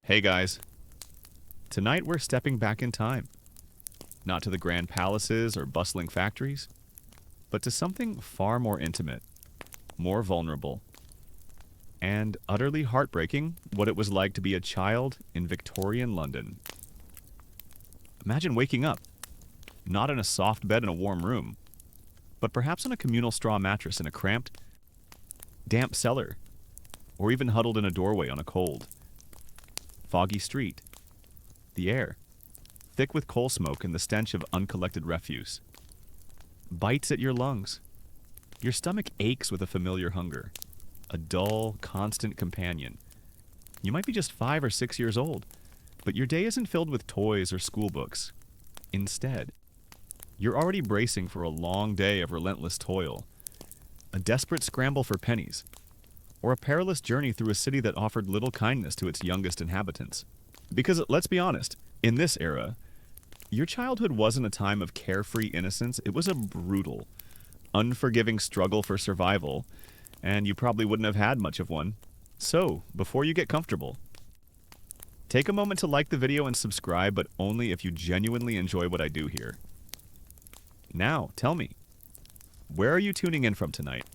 Hey guys, tonight we're stepping back in time. Not to the grand palaces or bustling factories, but to something far more intimate, more vulnerable, and utterly heartbreaking what it was like to be a child in Victorian London. Imagine waking up, not in a soft bed in a warm room, but perhaps on a communal straw mattress in a cramped, damp cellar, or even huddled in a doorway on a cold, foggy street. The air, thick with coal smoke and the stench of uncollected refuse, bites at your lungs. Your stomach aches with a familiar hunger, a dull, constant companion. You might be just 5 or 6 years old, but your day isn't filled with toys or school books. Instead, you're already bracing for a long day of relentless toil, a desperate scramble for pennies, or a perilous journey through a city that offered little kindness to its youngest inhabitants. Because, let's be honest, in this era, your childhood wasn't a time of carefree innocence. It was a brutal, unforgiving struggle for survival, and you probably wouldn't have had much of one. So, before you get comfortable, take a moment to like the video and subscribe, but only if you genuinely enjoy what I do here. Now, tell me, where are you tuning in from tonight?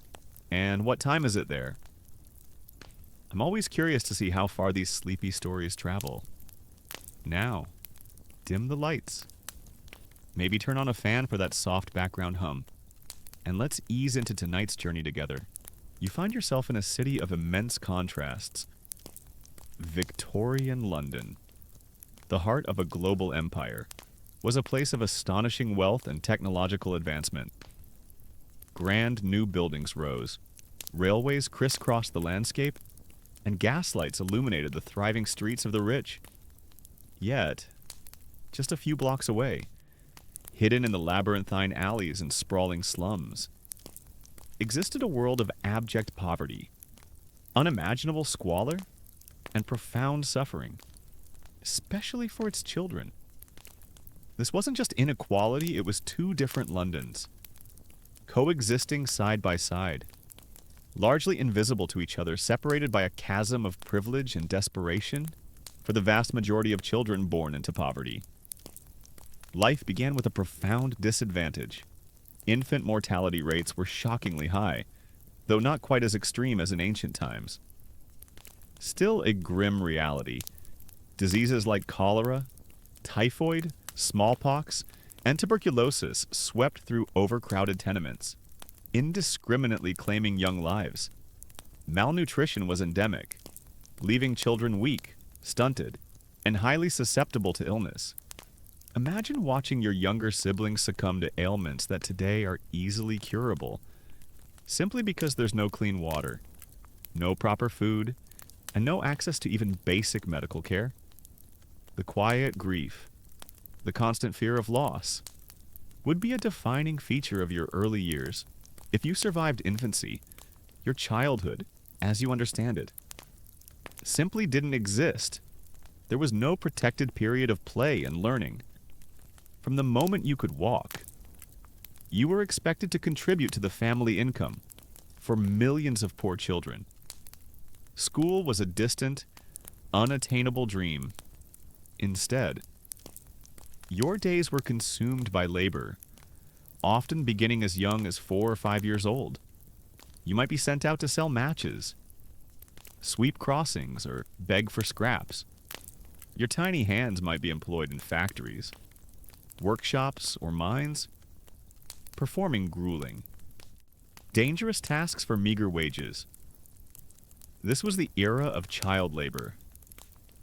And what time is it there? I'm always curious to see how far these sleepy stories travel. Now, dim the lights. Maybe turn on a fan for that soft background hum. And let's ease into tonight's journey together. You find yourself in a city of immense contrasts. Victorian London, the heart of a global empire, was a place of astonishing wealth and technological advancement. Grand new buildings rose, railways crisscrossed the landscape, and gaslights illuminated the thriving streets of the rich. Yet, just a few blocks away, hidden in the labyrinthine alleys and sprawling slums, existed a world of abject poverty, unimaginable squalor, and profound suffering, especially for its children. This wasn't just inequality, it was two different Londons, coexisting side by side, largely invisible to each other, separated by a chasm of privilege and desperation for the vast majority of children born into poverty. Life began with a profound disadvantage. Infant mortality rates were shockingly high, though not quite as extreme as in ancient times. Still a grim reality. Diseases like cholera, typhoid, smallpox, and tuberculosis swept through overcrowded tenements, indiscriminately claiming young lives. Malnutrition was endemic, leaving children weak, stunted, and highly susceptible to illness. Imagine watching your younger siblings succumb to ailments that today are easily curable, simply because there's no clean water, no proper food, and no access to even basic medical care. The quiet grief, the constant fear of loss, would be a defining feature of your early years. If you survived infancy, your childhood, as you understand it, simply didn't exist. There was no protected period of play and learning. From the moment you could walk, you were expected to contribute to the family income for millions of poor children. School was a distant, unattainable dream. Instead, your days were consumed by labor, often beginning as young as 4 or 5 years old. You might be sent out to sell matches, sweep crossings, or beg for scraps. Your tiny hands might be employed in factories, workshops, or mines, performing grueling, dangerous tasks for meager wages. This was the era of child labor,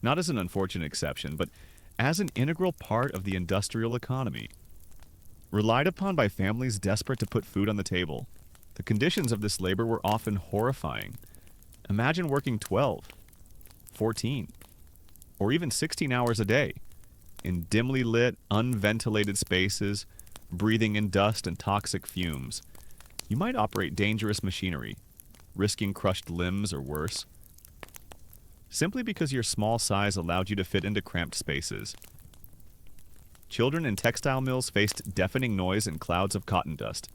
not as an unfortunate exception, but as an integral part of the industrial economy. Relied upon by families desperate to put food on the table, the conditions of this labor were often horrifying. Imagine working 12, 14, or even 16 hours a day in dimly lit, unventilated spaces, breathing in dust and toxic fumes. You might operate dangerous machinery, risking crushed limbs or worse, simply because your small size allowed you to fit into cramped spaces. Children in textile mills faced deafening noise and clouds of cotton dust,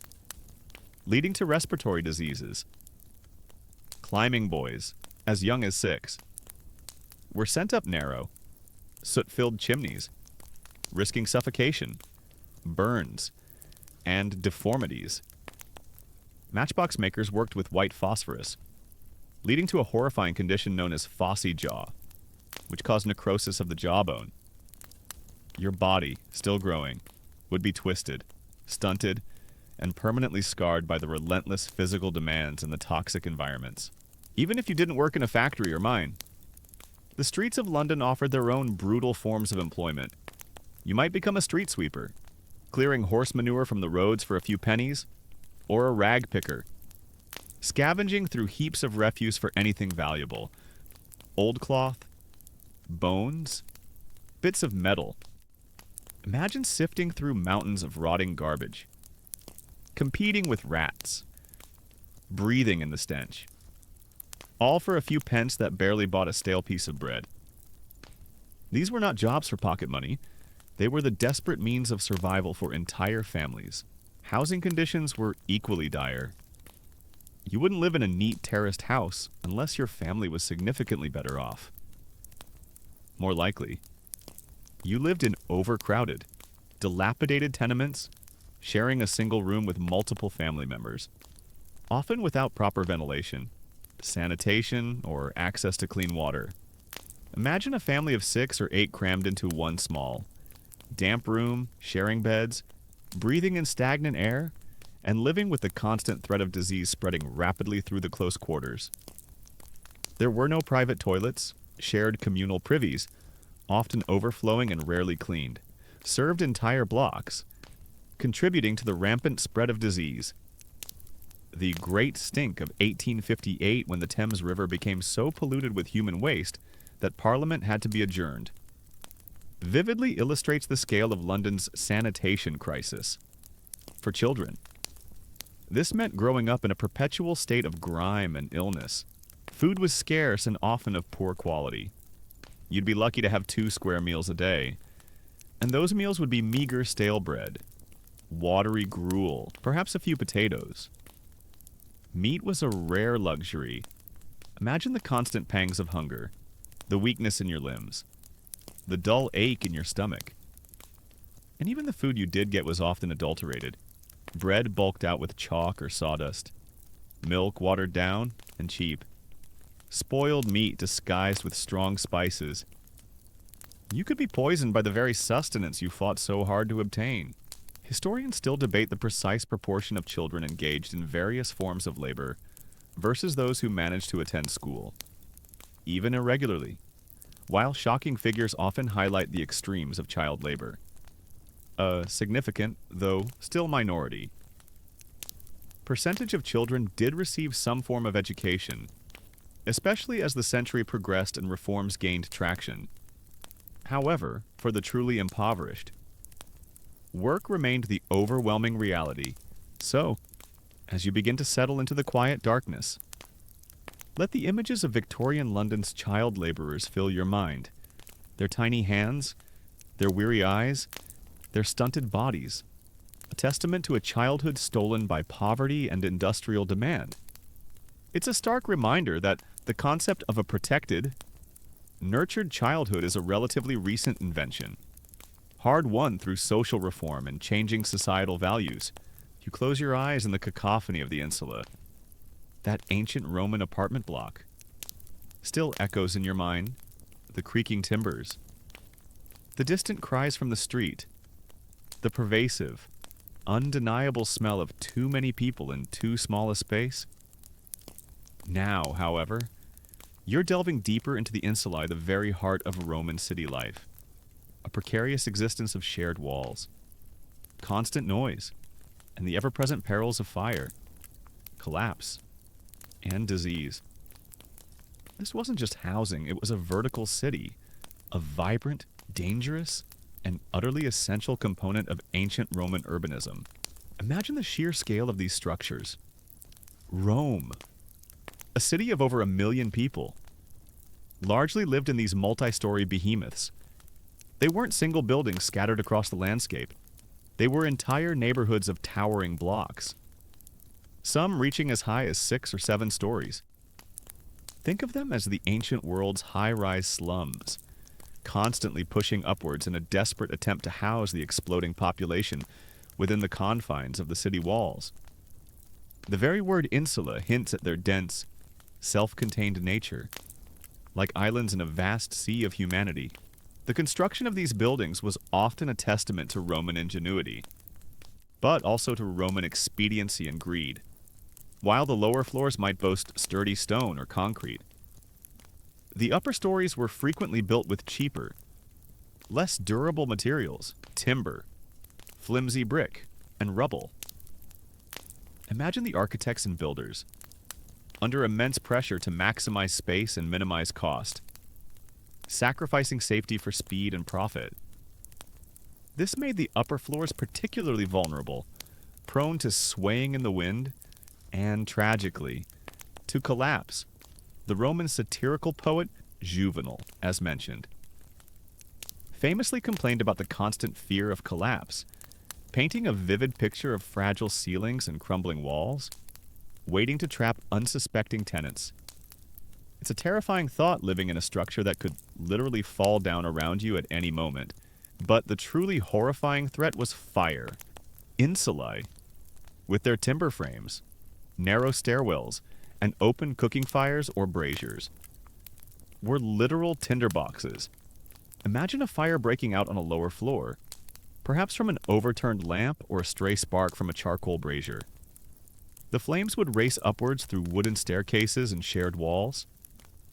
leading to respiratory diseases. Climbing boys, as young as 6, were sent up narrow, soot-filled chimneys, risking suffocation, burns, and deformities. Matchbox makers worked with white phosphorus, leading to a horrifying condition known as phossy jaw, which caused necrosis of the jawbone. Your body, still growing, would be twisted, stunted, and permanently scarred by the relentless physical demands in the toxic environments. Even if you didn't work in a factory or mine, the streets of London offered their own brutal forms of employment. You might become a street sweeper, clearing horse manure from the roads for a few pennies, or a rag picker, scavenging through heaps of refuse for anything valuable. Old cloth, bones, bits of metal. Imagine sifting through mountains of rotting garbage, competing with rats, breathing in the stench, all for a few pence that barely bought a stale piece of bread. These were not jobs for pocket money. They were the desperate means of survival for entire families. Housing conditions were equally dire. You wouldn't live in a neat terraced house unless your family was significantly better off. More likely, you lived in overcrowded, dilapidated tenements, sharing a single room with multiple family members, often without proper ventilation, sanitation, or access to clean water. Imagine a family of 6 or 8 crammed into one small, damp room, sharing beds, breathing in stagnant air, and living with the constant threat of disease spreading rapidly through the close quarters. There were no private toilets, shared communal privies, often overflowing and rarely cleaned, served entire blocks, contributing to the rampant spread of disease. The Great Stink of 1858, when the Thames River became so polluted with human waste that Parliament had to be adjourned, vividly illustrates the scale of London's sanitation crisis. For children, this meant growing up in a perpetual state of grime and illness. Food was scarce and often of poor quality. You'd be lucky to have 2 square meals a day, and those meals would be meager stale bread, watery gruel, perhaps a few potatoes. Meat was a rare luxury. Imagine the constant pangs of hunger, the weakness in your limbs, the dull ache in your stomach. And even the food you did get was often adulterated. Bread bulked out with chalk or sawdust, milk watered down and cheap, spoiled meat disguised with strong spices. You could be poisoned by the very sustenance you fought so hard to obtain. Historians still debate the precise proportion of children engaged in various forms of labor versus those who managed to attend school, even irregularly, while shocking figures often highlight the extremes of child labor. A significant, though still minority, percentage of children did receive some form of education, especially as the century progressed and reforms gained traction. However, for the truly impoverished, work remained the overwhelming reality. So, as you begin to settle into the quiet darkness, let the images of Victorian London's child laborers fill your mind. Their tiny hands, their weary eyes, their stunted bodies, a testament to a childhood stolen by poverty and industrial demand. It's a stark reminder that the concept of a protected, nurtured childhood is a relatively recent invention, hard-won through social reform and changing societal values. You close your eyes in the cacophony of the insula. That ancient Roman apartment block still echoes in your mind, the creaking timbers, the distant cries from the street, the pervasive, undeniable smell of too many people in too small a space. Now, however, you're delving deeper into the insulae, the very heart of Roman city life. A precarious existence of shared walls, constant noise, and the ever-present perils of fire, collapse, and disease. This wasn't just housing, it was a vertical city, a vibrant, dangerous, and utterly essential component of ancient Roman urbanism. Imagine the sheer scale of these structures. Rome, a city of over 1 million people, largely lived in these multi-story behemoths. They weren't single buildings scattered across the landscape. They were entire neighborhoods of towering blocks, some reaching as high as 6 or 7 stories. Think of them as the ancient world's high-rise slums, constantly pushing upwards in a desperate attempt to house the exploding population within the confines of the city walls. The very word insula hints at their dense, self-contained nature. Like islands in a vast sea of humanity, the construction of these buildings was often a testament to Roman ingenuity, but also to Roman expediency and greed, while the lower floors might boast sturdy stone or concrete. The upper stories were frequently built with cheaper, less durable materials, timber, flimsy brick, and rubble. Imagine the architects and builders, under immense pressure to maximize space and minimize cost, sacrificing safety for speed and profit. This made the upper floors particularly vulnerable, prone to swaying in the wind, and, tragically, to collapse. The Roman satirical poet Juvenal, as mentioned, famously complained about the constant fear of collapse, painting a vivid picture of fragile ceilings and crumbling walls, waiting to trap unsuspecting tenants. It's a terrifying thought, living in a structure that could literally fall down around you at any moment. But the truly horrifying threat was fire. Insulae, with their timber frames, narrow stairwells, and open cooking fires or braziers, were literal tinderboxes. Imagine a fire breaking out on a lower floor, perhaps from an overturned lamp or a stray spark from a charcoal brazier. The flames would race upwards through wooden staircases and shared walls,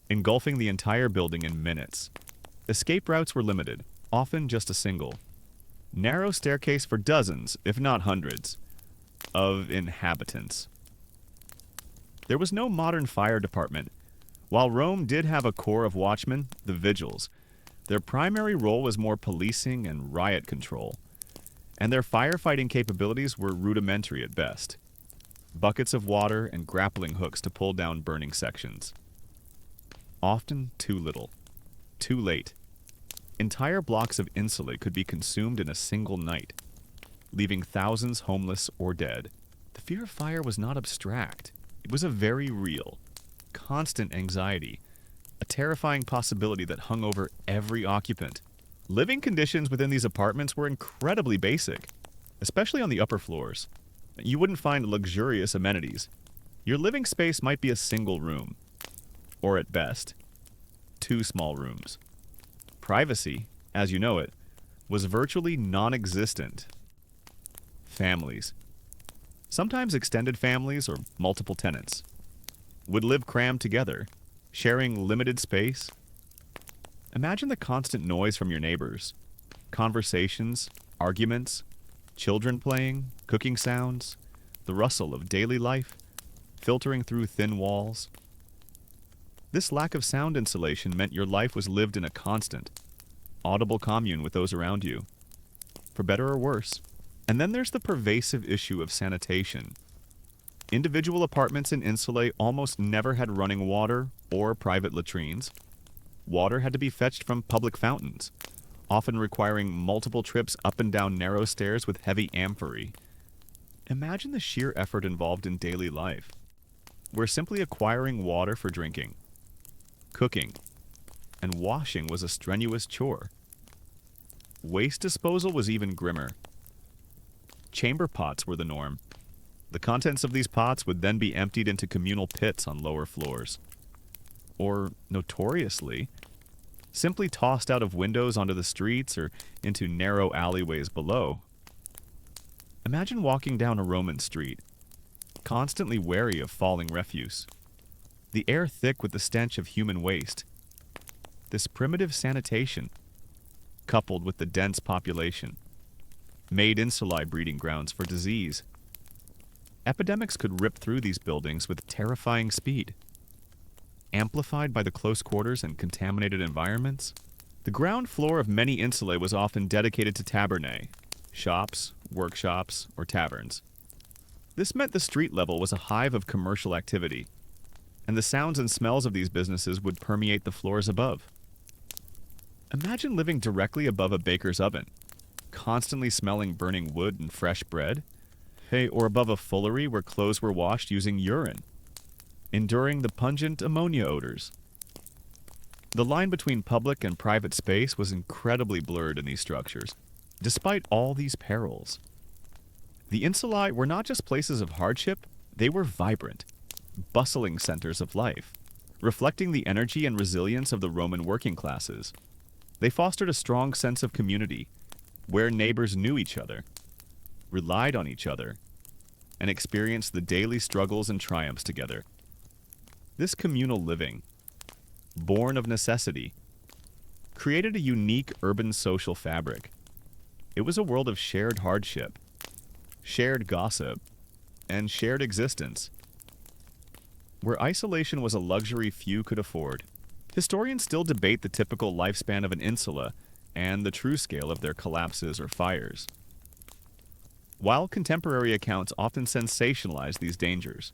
engulfing the entire building in minutes. Escape routes were limited, often just a single. Narrow staircase for dozens, if not hundreds, of inhabitants. There was no modern fire department. While Rome did have a corps of watchmen, the vigils, their primary role was more policing and riot control, and their firefighting capabilities were rudimentary at best. Buckets of water and grappling hooks to pull down burning sections. Often too little. Too late. Entire blocks of insulae could be consumed in a single night, leaving thousands homeless or dead. The fear of fire was not abstract. It was a very real, constant anxiety, a terrifying possibility that hung over every occupant. Living conditions within these apartments were incredibly basic, especially on the upper floors. You wouldn't find luxurious amenities. Your living space might be a single room, or at best, 2 small rooms. Privacy, as you know it, was virtually non-existent. Families, sometimes extended families or multiple tenants, would live crammed together, sharing limited space. Imagine the constant noise from your neighbors, conversations, arguments, children playing, cooking sounds, the rustle of daily life, filtering through thin walls. This lack of sound insulation meant your life was lived in a constant, audible commune with those around you, for better or worse. And then there's the pervasive issue of sanitation. Individual apartments in insulae almost never had running water or private latrines. Water had to be fetched from public fountains, often requiring multiple trips up and down narrow stairs with heavy amphorae. Imagine the sheer effort involved in daily life, where simply acquiring water for drinking, cooking, and washing was a strenuous chore. Waste disposal was even grimmer. Chamber pots were the norm. The contents of these pots would then be emptied into communal pits on lower floors, or, notoriously, simply tossed out of windows onto the streets or into narrow alleyways below. Imagine walking down a Roman street, constantly wary of falling refuse, the air thick with the stench of human waste. This primitive sanitation, coupled with the dense population, made insulae breeding grounds for disease. Epidemics could rip through these buildings with terrifying speed. Amplified by the close quarters and contaminated environments, the ground floor of many insulae was often dedicated to tabernae, shops, workshops, or taverns. This meant the street level was a hive of commercial activity, and the sounds and smells of these businesses would permeate the floors above. Imagine living directly above a baker's oven, constantly smelling burning wood and fresh bread, or above a fullery where clothes were washed using urine. enduring the pungent ammonia odors. The line between public and private space was incredibly blurred in these structures, despite all these perils. The insulae were not just places of hardship, they were vibrant, bustling centers of life, reflecting the energy and resilience of the Roman working classes. They fostered a strong sense of community, where neighbors knew each other, relied on each other, and experienced the daily struggles and triumphs together. This communal living, born of necessity, created a unique urban social fabric. It was a world of shared hardship, shared gossip, and shared existence. Where isolation was a luxury few could afford, historians still debate the typical lifespan of an insula and the true scale of their collapses or fires. While contemporary accounts often sensationalize these dangers,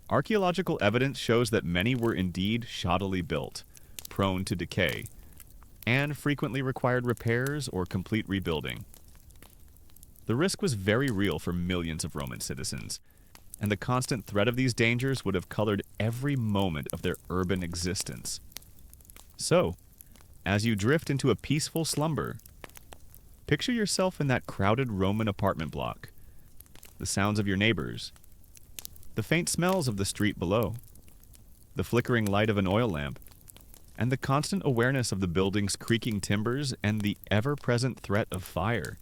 archaeological evidence shows that many were indeed shoddily built, prone to decay, and frequently required repairs or complete rebuilding. The risk was very real for millions of Roman citizens, and the constant threat of these dangers would have colored every moment of their urban existence. So, as you drift into a peaceful slumber, picture yourself in that crowded Roman apartment block, the sounds of your neighbors, the faint smells of the street below, the flickering light of an oil lamp, and the constant awareness of the building's creaking timbers and the ever-present threat of fire.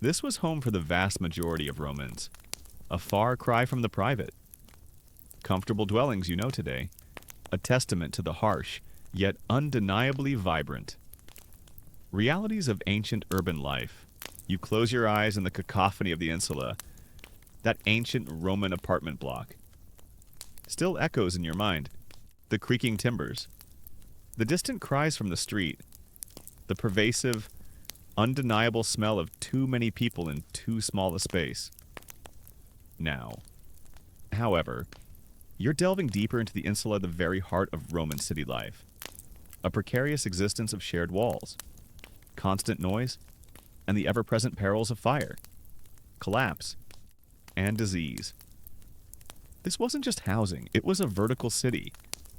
This was home for the vast majority of Romans, a far cry from the private. Comfortable dwellings you know today, a testament to the harsh, yet undeniably vibrant realities of ancient urban life. You close your eyes in the cacophony of the insula. That ancient Roman apartment block still echoes in your mind. The creaking timbers, the distant cries from the street, the pervasive, undeniable smell of too many people in too small a space. Now, however, you're delving deeper into the insula, the very heart of Roman city life. A precarious existence of shared walls, constant noise, and the ever-present perils of fire, collapse, and disease. This wasn't just housing, it was a vertical city,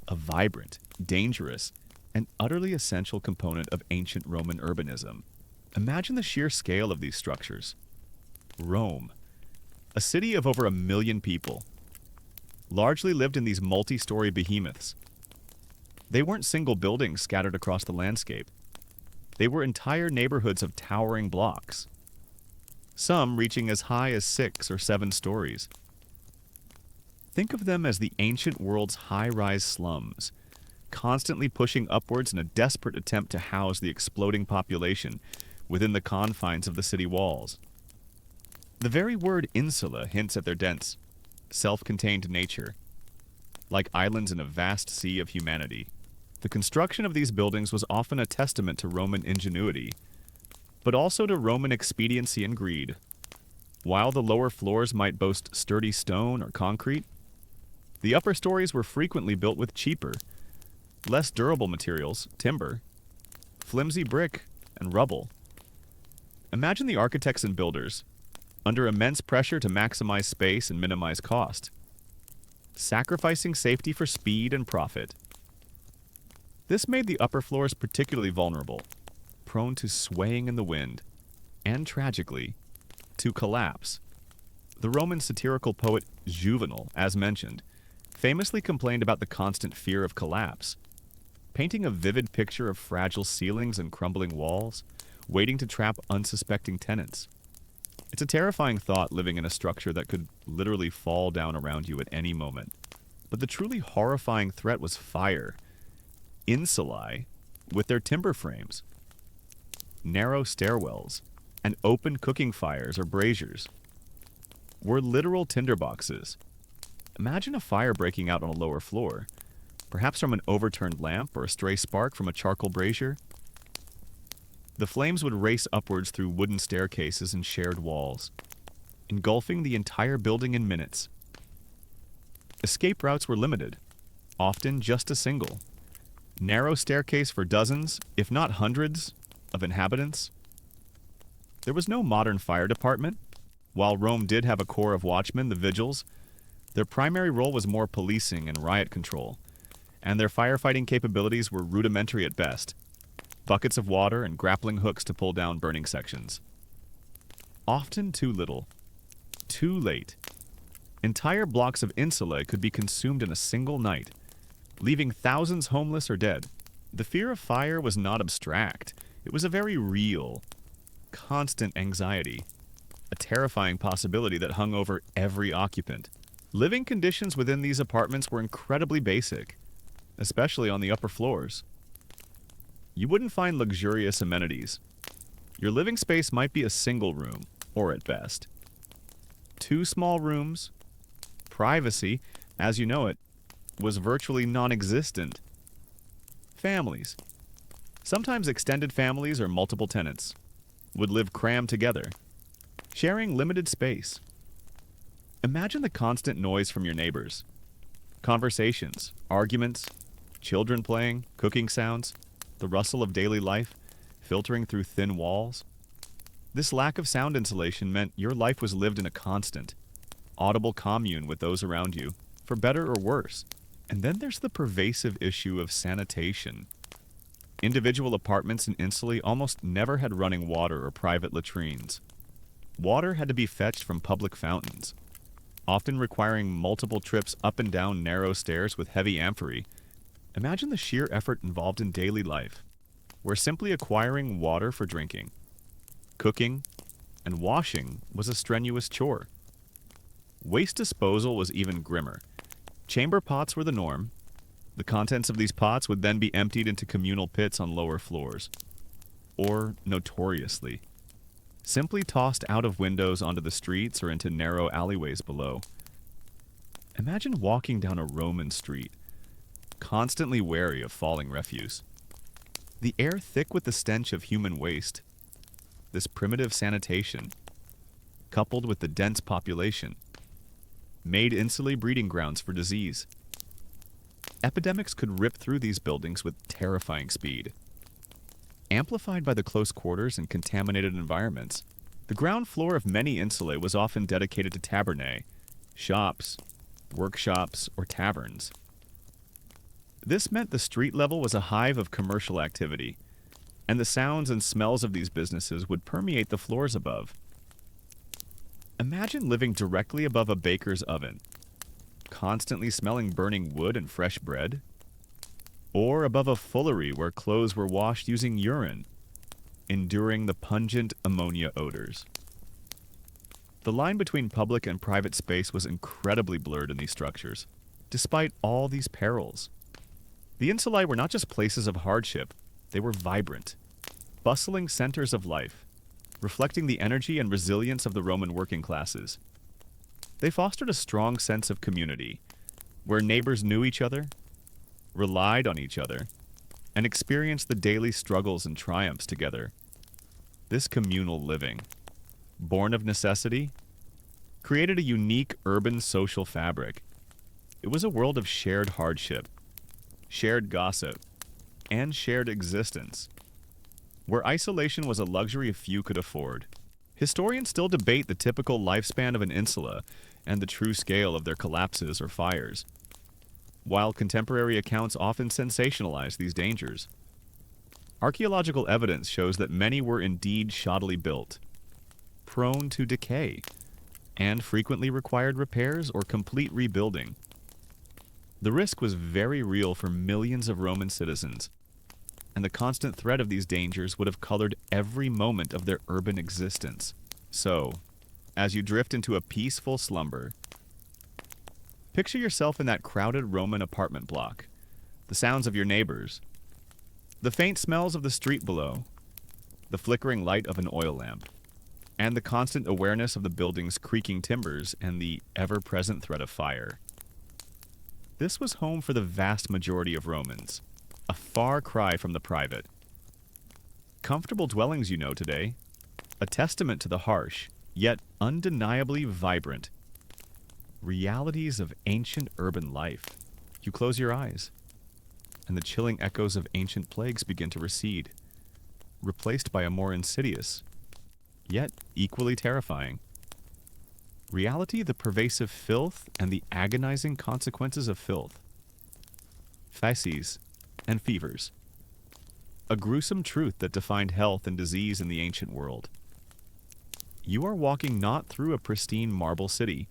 a vibrant, dangerous, and utterly essential component of ancient Roman urbanism. Imagine the sheer scale of these structures. Rome, a city of over 1 million people, largely lived in these multi-story behemoths. They weren't single buildings scattered across the landscape. They were entire neighborhoods of towering blocks, some reaching as high as 6 or 7 stories. Think of them as the ancient world's high-rise slums, constantly pushing upwards in a desperate attempt to house the exploding population within the confines of the city walls. The very word insula hints at their dense, self-contained nature. Like islands in a vast sea of humanity, the construction of these buildings was often a testament to Roman ingenuity, but also to Roman expediency and greed. While the lower floors might boast sturdy stone or concrete, the upper stories were frequently built with cheaper, less durable materials, timber, flimsy brick, and rubble. Imagine the architects and builders, under immense pressure to maximize space and minimize cost, sacrificing safety for speed and profit. This made the upper floors particularly vulnerable, prone to swaying in the wind, and tragically, to collapse. The Roman satirical poet Juvenal, as mentioned, famously complained about the constant fear of collapse, painting a vivid picture of fragile ceilings and crumbling walls, waiting to trap unsuspecting tenants. It's a terrifying thought, living in a structure that could literally fall down around you at any moment. But the truly horrifying threat was fire. Insulae, with their timber frames, narrow stairwells, and open cooking fires or braziers, were literal tinderboxes. Imagine a fire breaking out on a lower floor, perhaps from an overturned lamp or a stray spark from a charcoal brazier. The flames would race upwards through wooden staircases and shared walls, engulfing the entire building in minutes. Escape routes were limited, often just a single. Narrow staircase for dozens, if not hundreds, of inhabitants. There was no modern fire department. While Rome did have a corps of watchmen, the vigils, Their primary role was more policing and riot control, and their firefighting capabilities were rudimentary at best. Buckets of water and grappling hooks to pull down burning sections. Often too little. Too late. Entire blocks of insulae could be consumed in a single night, leaving thousands homeless or dead. The fear of fire was not abstract. It was a very real, constant anxiety, a terrifying possibility that hung over every occupant. Living conditions within these apartments were incredibly basic, especially on the upper floors. You wouldn't find luxurious amenities. Your living space might be a single room, or at best. 2 small rooms. Privacy, as you know it, was virtually non-existent. Families, sometimes extended families or multiple tenants, would live crammed together, sharing limited space. Imagine the constant noise from your neighbors. Conversations, arguments, children playing, cooking sounds, the rustle of daily life filtering through thin walls. This lack of sound insulation meant your life was lived in a constant, audible commune with those around you, for better or worse. And then there's the pervasive issue of sanitation. Individual apartments in Insulae almost never had running water or private latrines. Water had to be fetched from public fountains, often requiring multiple trips up and down narrow stairs with heavy amphorae. Imagine the sheer effort involved in daily life, where simply acquiring water for drinking, cooking, and washing was a strenuous chore. Waste disposal was even grimmer. Chamber pots were the norm. The contents of these pots would then be emptied into communal pits on lower floors. Or, notoriously, simply tossed out of windows onto the streets or into narrow alleyways below. Imagine walking down a Roman street, constantly wary of falling refuse. The air thick with the stench of human waste. This primitive sanitation, coupled with the dense population, made Insulae breeding grounds for disease. Epidemics could rip through these buildings with terrifying speed. Amplified by the close quarters and contaminated environments, the ground floor of many Insulae was often dedicated to tabernae, shops, workshops, or taverns. This meant the street level was a hive of commercial activity, and the sounds and smells of these businesses would permeate the floors above. Imagine living directly above a baker's oven, constantly smelling burning wood and fresh bread, or above a fullery where clothes were washed using urine, enduring the pungent ammonia odors. The line between public and private space was incredibly blurred in these structures, despite all these perils. The Insulae were not just places of hardship, they were vibrant, bustling centers of life, reflecting the energy and resilience of the Roman working classes. They fostered a strong sense of community, where neighbors knew each other, relied on each other, and experienced the daily struggles and triumphs together. This communal living, born of necessity, created a unique urban social fabric. It was a world of shared hardship, shared gossip, and shared existence, where isolation was a luxury a few could afford. Historians still debate the typical lifespan of an insula and the true scale of their collapses or fires, while contemporary accounts often sensationalize these dangers. Archaeological evidence shows that many were indeed shoddily built, prone to decay, and frequently required repairs or complete rebuilding. The risk was very real for millions of Roman citizens, and the constant threat of these dangers would have colored every moment of their urban existence. So, as you drift into a peaceful slumber, picture yourself in that crowded Roman apartment block, the sounds of your neighbors, the faint smells of the street below, the flickering light of an oil lamp, and the constant awareness of the building's creaking timbers and the ever-present threat of fire. This was home for the vast majority of Romans, a far cry from the private. Comfortable dwellings you know today, a testament to the harsh, yet undeniably vibrant realities of ancient urban life. You close your eyes, and the chilling echoes of ancient plagues begin to recede, replaced by a more insidious, yet equally terrifying, Reality, the pervasive filth and the agonizing consequences of filth. Feces and fevers. A gruesome truth that defined health and disease in the ancient world. You are walking not through a pristine marble city,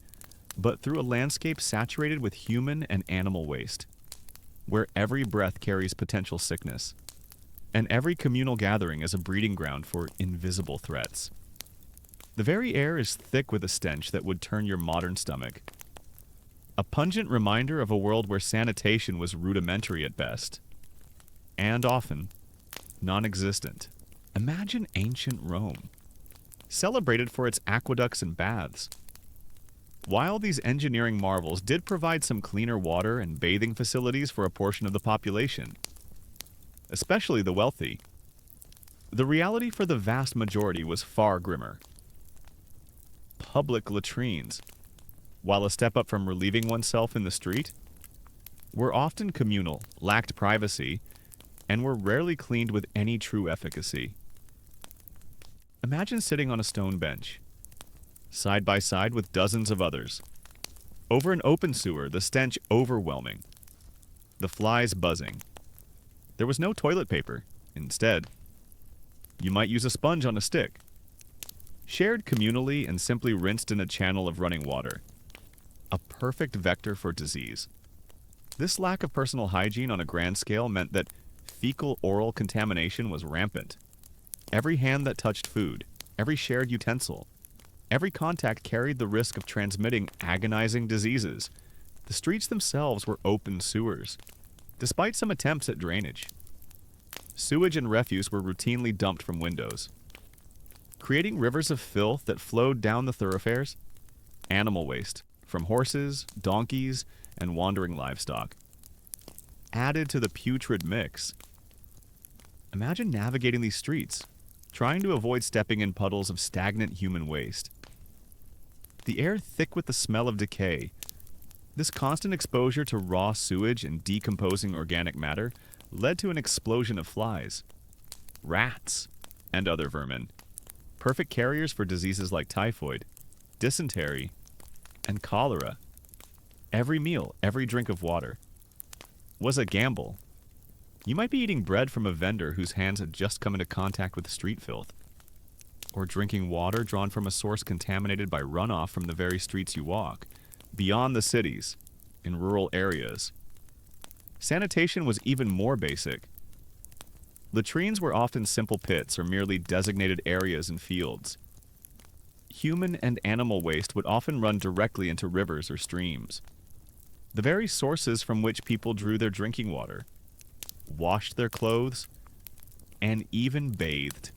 but through a landscape saturated with human and animal waste, where every breath carries potential sickness, and every communal gathering is a breeding ground for invisible threats. The very air is thick with a stench that would turn your modern stomach. A pungent reminder of a world where sanitation was rudimentary at best, and often non-existent. Imagine ancient Rome, celebrated for its aqueducts and baths. While these engineering marvels did provide some cleaner water and bathing facilities for a portion of the population, especially the wealthy, the reality for the vast majority was far grimmer. Public latrines, while a step up from relieving oneself in the street, were often communal, lacked privacy, and were rarely cleaned with any true efficacy. Imagine sitting on a stone bench, side by side with dozens of others. Over an open sewer, the stench overwhelming, the flies buzzing. There was no toilet paper. Instead, you might use a sponge on a stick, shared communally and simply rinsed in a channel of running water. A perfect vector for disease. This lack of personal hygiene on a grand scale meant that fecal oral contamination was rampant. Every hand that touched food, every shared utensil, every contact carried the risk of transmitting agonizing diseases. The streets themselves were open sewers, despite some attempts at drainage. Sewage and refuse were routinely dumped from windows, creating rivers of filth that flowed down the thoroughfares. Animal waste, from horses, donkeys, and wandering livestock, added to the putrid mix. Imagine navigating these streets, trying to avoid stepping in puddles of stagnant human waste. The air thick with the smell of decay. This constant exposure to raw sewage and decomposing organic matter led to an explosion of flies, rats, and other vermin, perfect carriers for diseases like typhoid, dysentery, and cholera. Every meal, every drink of water was a gamble. You might be eating bread from a vendor whose hands had just come into contact with street filth, or drinking water drawn from a source contaminated by runoff from the very streets you walk, beyond the cities, in rural areas. Sanitation was even more basic. Latrines were often simple pits or merely designated areas in fields. Human and animal waste would often run directly into rivers or streams, the very sources from which people drew their drinking water, washed their clothes, and even bathed.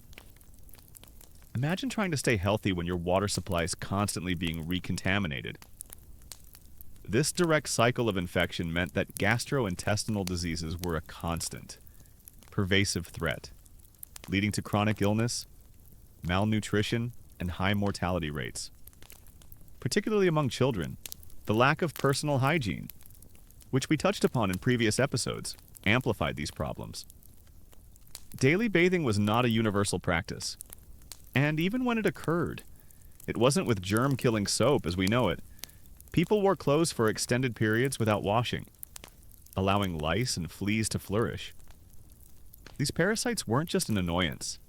Imagine trying to stay healthy when your water supply is constantly being recontaminated. This direct cycle of infection meant that gastrointestinal diseases were a constant, pervasive threat, leading to chronic illness, malnutrition, and high mortality rates. Particularly among children, the lack of personal hygiene, which we touched upon in previous episodes, amplified these problems. Daily bathing was not a universal practice, and even when it occurred, it wasn't with germ-killing soap as we know it. People wore clothes for extended periods without washing, allowing lice and fleas to flourish. These parasites weren't just an annoyance.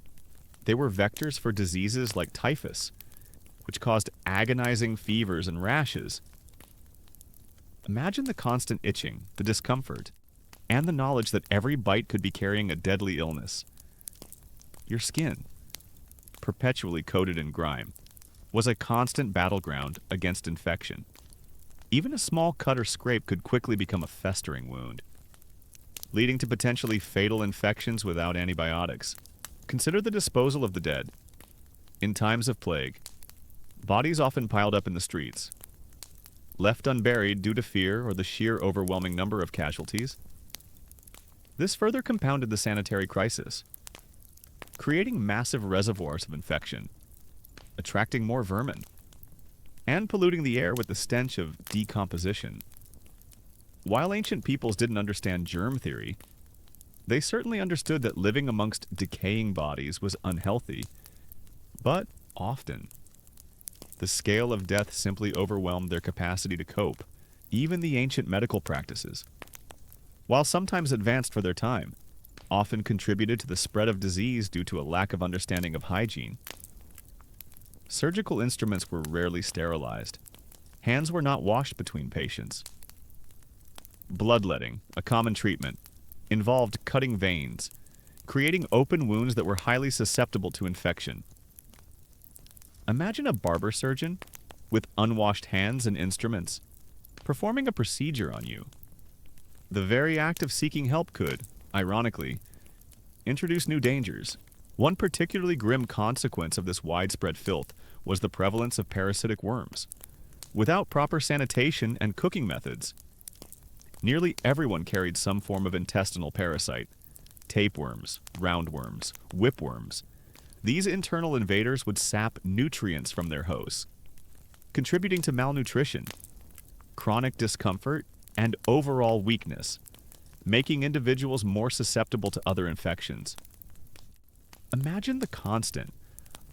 They were vectors for diseases like typhus, which caused agonizing fevers and rashes. Imagine the constant itching, the discomfort, and the knowledge that every bite could be carrying a deadly illness. Your skin, perpetually coated in grime, was a constant battleground against infection. Even a small cut or scrape could quickly become a festering wound, leading to potentially fatal infections without antibiotics. Consider the disposal of the dead. In times of plague, bodies often piled up in the streets, left unburied due to fear or the sheer overwhelming number of casualties. This further compounded the sanitary crisis, creating massive reservoirs of infection, attracting more vermin, and polluting the air with the stench of decomposition. While ancient peoples didn't understand germ theory, they certainly understood that living amongst decaying bodies was unhealthy, but often The scale of death simply overwhelmed their capacity to cope. Even the ancient medical practices, while sometimes advanced for their time, often contributed to the spread of disease due to a lack of understanding of hygiene. Surgical instruments were rarely sterilized. Hands were not washed between patients. Bloodletting, a common treatment, involved cutting veins, creating open wounds that were highly susceptible to infection. Imagine a barber surgeon with unwashed hands and instruments performing a procedure on you. The very act of seeking help could, ironically, introduce new dangers. One particularly grim consequence of this widespread filth was the prevalence of parasitic worms. Without proper sanitation and cooking methods, nearly everyone carried some form of intestinal parasite. Tapeworms, roundworms, whipworms. These internal invaders would sap nutrients from their hosts, contributing to malnutrition, chronic discomfort, and overall weakness, making individuals more susceptible to other infections. Imagine the constant,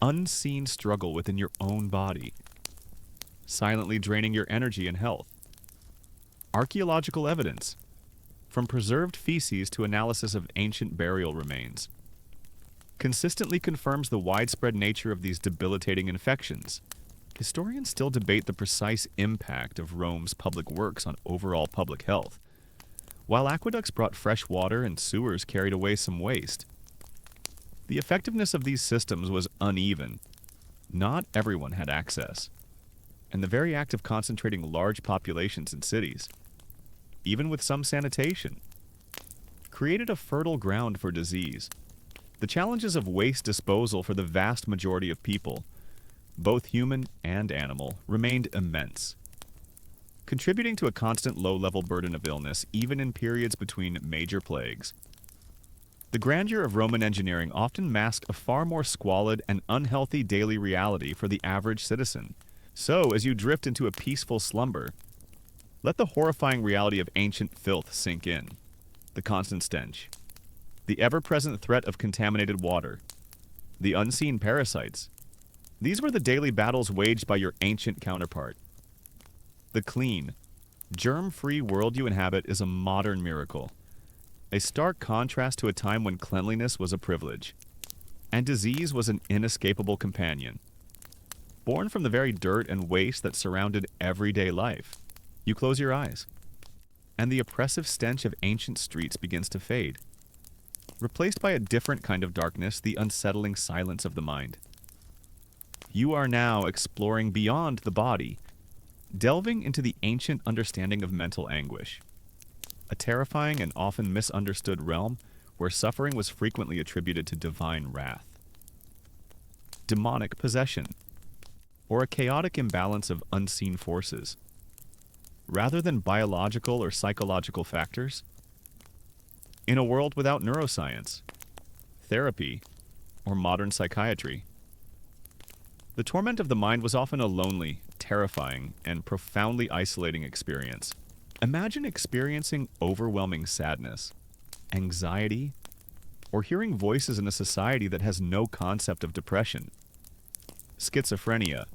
unseen struggle within your own body, silently draining your energy and health. Archaeological evidence, from preserved feces to analysis of ancient burial remains, consistently confirms the widespread nature of these debilitating infections. Historians still debate the precise impact of Rome's public works on overall public health. While aqueducts brought fresh water and sewers carried away some waste, the effectiveness of these systems was uneven. Not everyone had access, and the very act of concentrating large populations in cities, even with some sanitation, created a fertile ground for disease. The challenges of waste disposal for the vast majority of people, both human and animal, remained immense, contributing to a constant low-level burden of illness even in periods between major plagues. The grandeur of Roman engineering often masked a far more squalid and unhealthy daily reality for the average citizen. So, as you drift into a peaceful slumber, let the horrifying reality of ancient filth sink in. The constant stench, the ever-present threat of contaminated water, the unseen parasites. These were the daily battles waged by your ancient counterpart. The clean, germ-free world you inhabit is a modern miracle, a stark contrast to a time when cleanliness was a privilege, and disease was an inescapable companion. Born from the very dirt and waste that surrounded everyday life, you close your eyes, and the oppressive stench of ancient streets begins to fade, replaced by a different kind of darkness, the unsettling silence of the mind. You are now exploring beyond the body, delving into the ancient understanding of mental anguish, a terrifying and often misunderstood realm where suffering was frequently attributed to divine wrath. Demonic possession, or a chaotic imbalance of unseen forces, rather than biological or psychological factors. In a world without neuroscience, therapy, or modern psychiatry, the torment of the mind was often a lonely, terrifying, and profoundly isolating experience. Imagine experiencing overwhelming sadness, anxiety, or hearing voices in a society that has no concept of depression, schizophrenia,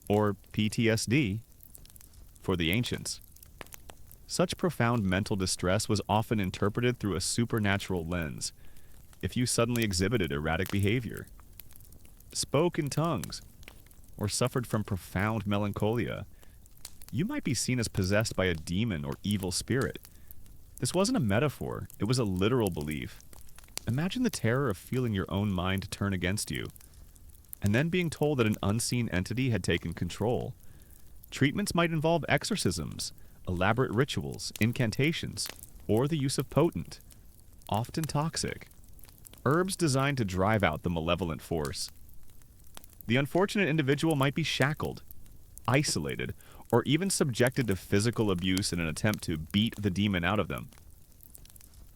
or PTSD for the ancients. Such profound mental distress was often interpreted through a supernatural lens. If you suddenly exhibited erratic behavior, spoke in tongues, or suffered from profound melancholia, you might be seen as possessed by a demon or evil spirit. This wasn't a metaphor, it was a literal belief. Imagine the terror of feeling your own mind turn against you, and then being told that an unseen entity had taken control. Treatments might involve exorcisms, elaborate rituals, incantations, or the use of potent, often toxic, herbs designed to drive out the malevolent force. The unfortunate individual might be shackled, isolated, or even subjected to physical abuse in an attempt to beat the demon out of them.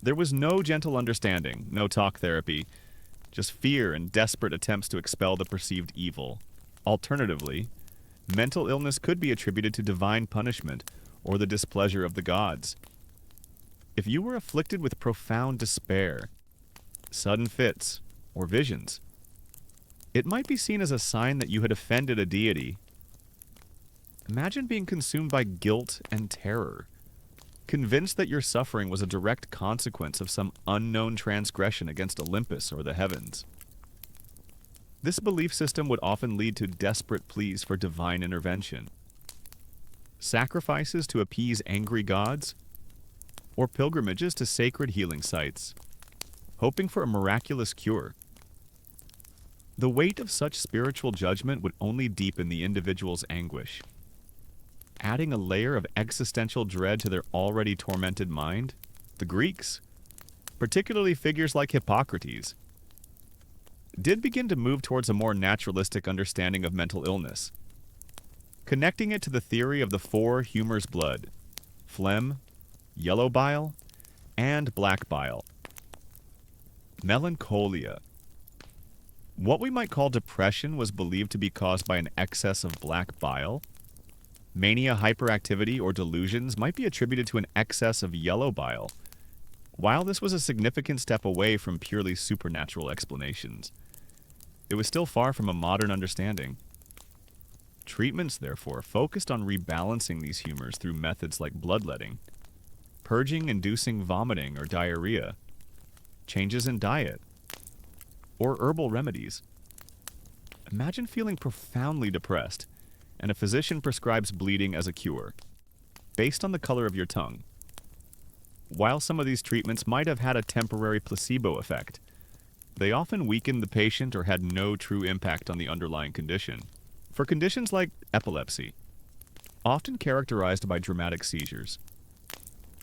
There was no gentle understanding, no talk therapy, just fear and desperate attempts to expel the perceived evil. Alternatively, mental illness could be attributed to divine punishment or the displeasure of the gods. If you were afflicted with profound despair, sudden fits, or visions, it might be seen as a sign that you had offended a deity Imagine being consumed by guilt and terror, convinced that your suffering was a direct consequence of some unknown transgression against Olympus or the heavens. This belief system would often lead to desperate pleas for divine intervention, sacrifices to appease angry gods, or pilgrimages to sacred healing sites, hoping for a miraculous cure. The weight of such spiritual judgment would only deepen the individual's anguish, adding a layer of existential dread to their already tormented mind. The Greeks, particularly figures like Hippocrates, did begin to move towards a more naturalistic understanding of mental illness, connecting it to the theory of the four humors blood: phlegm, yellow bile, and black bile. Melancholia. What we might call depression was believed to be caused by an excess of black bile. Mania, hyperactivity, or delusions might be attributed to an excess of yellow bile, while this was a significant step away from purely supernatural explanations. It was still far from a modern understanding. Treatments, therefore, focused on rebalancing these humors through methods like bloodletting, purging inducing vomiting or diarrhea, changes in diet, or herbal remedies. Imagine feeling profoundly depressed, and a physician prescribes bleeding as a cure, based on the color of your tongue. While some of these treatments might have had a temporary placebo effect, they often weakened the patient or had no true impact on the underlying condition. For conditions like epilepsy, often characterized by dramatic seizures,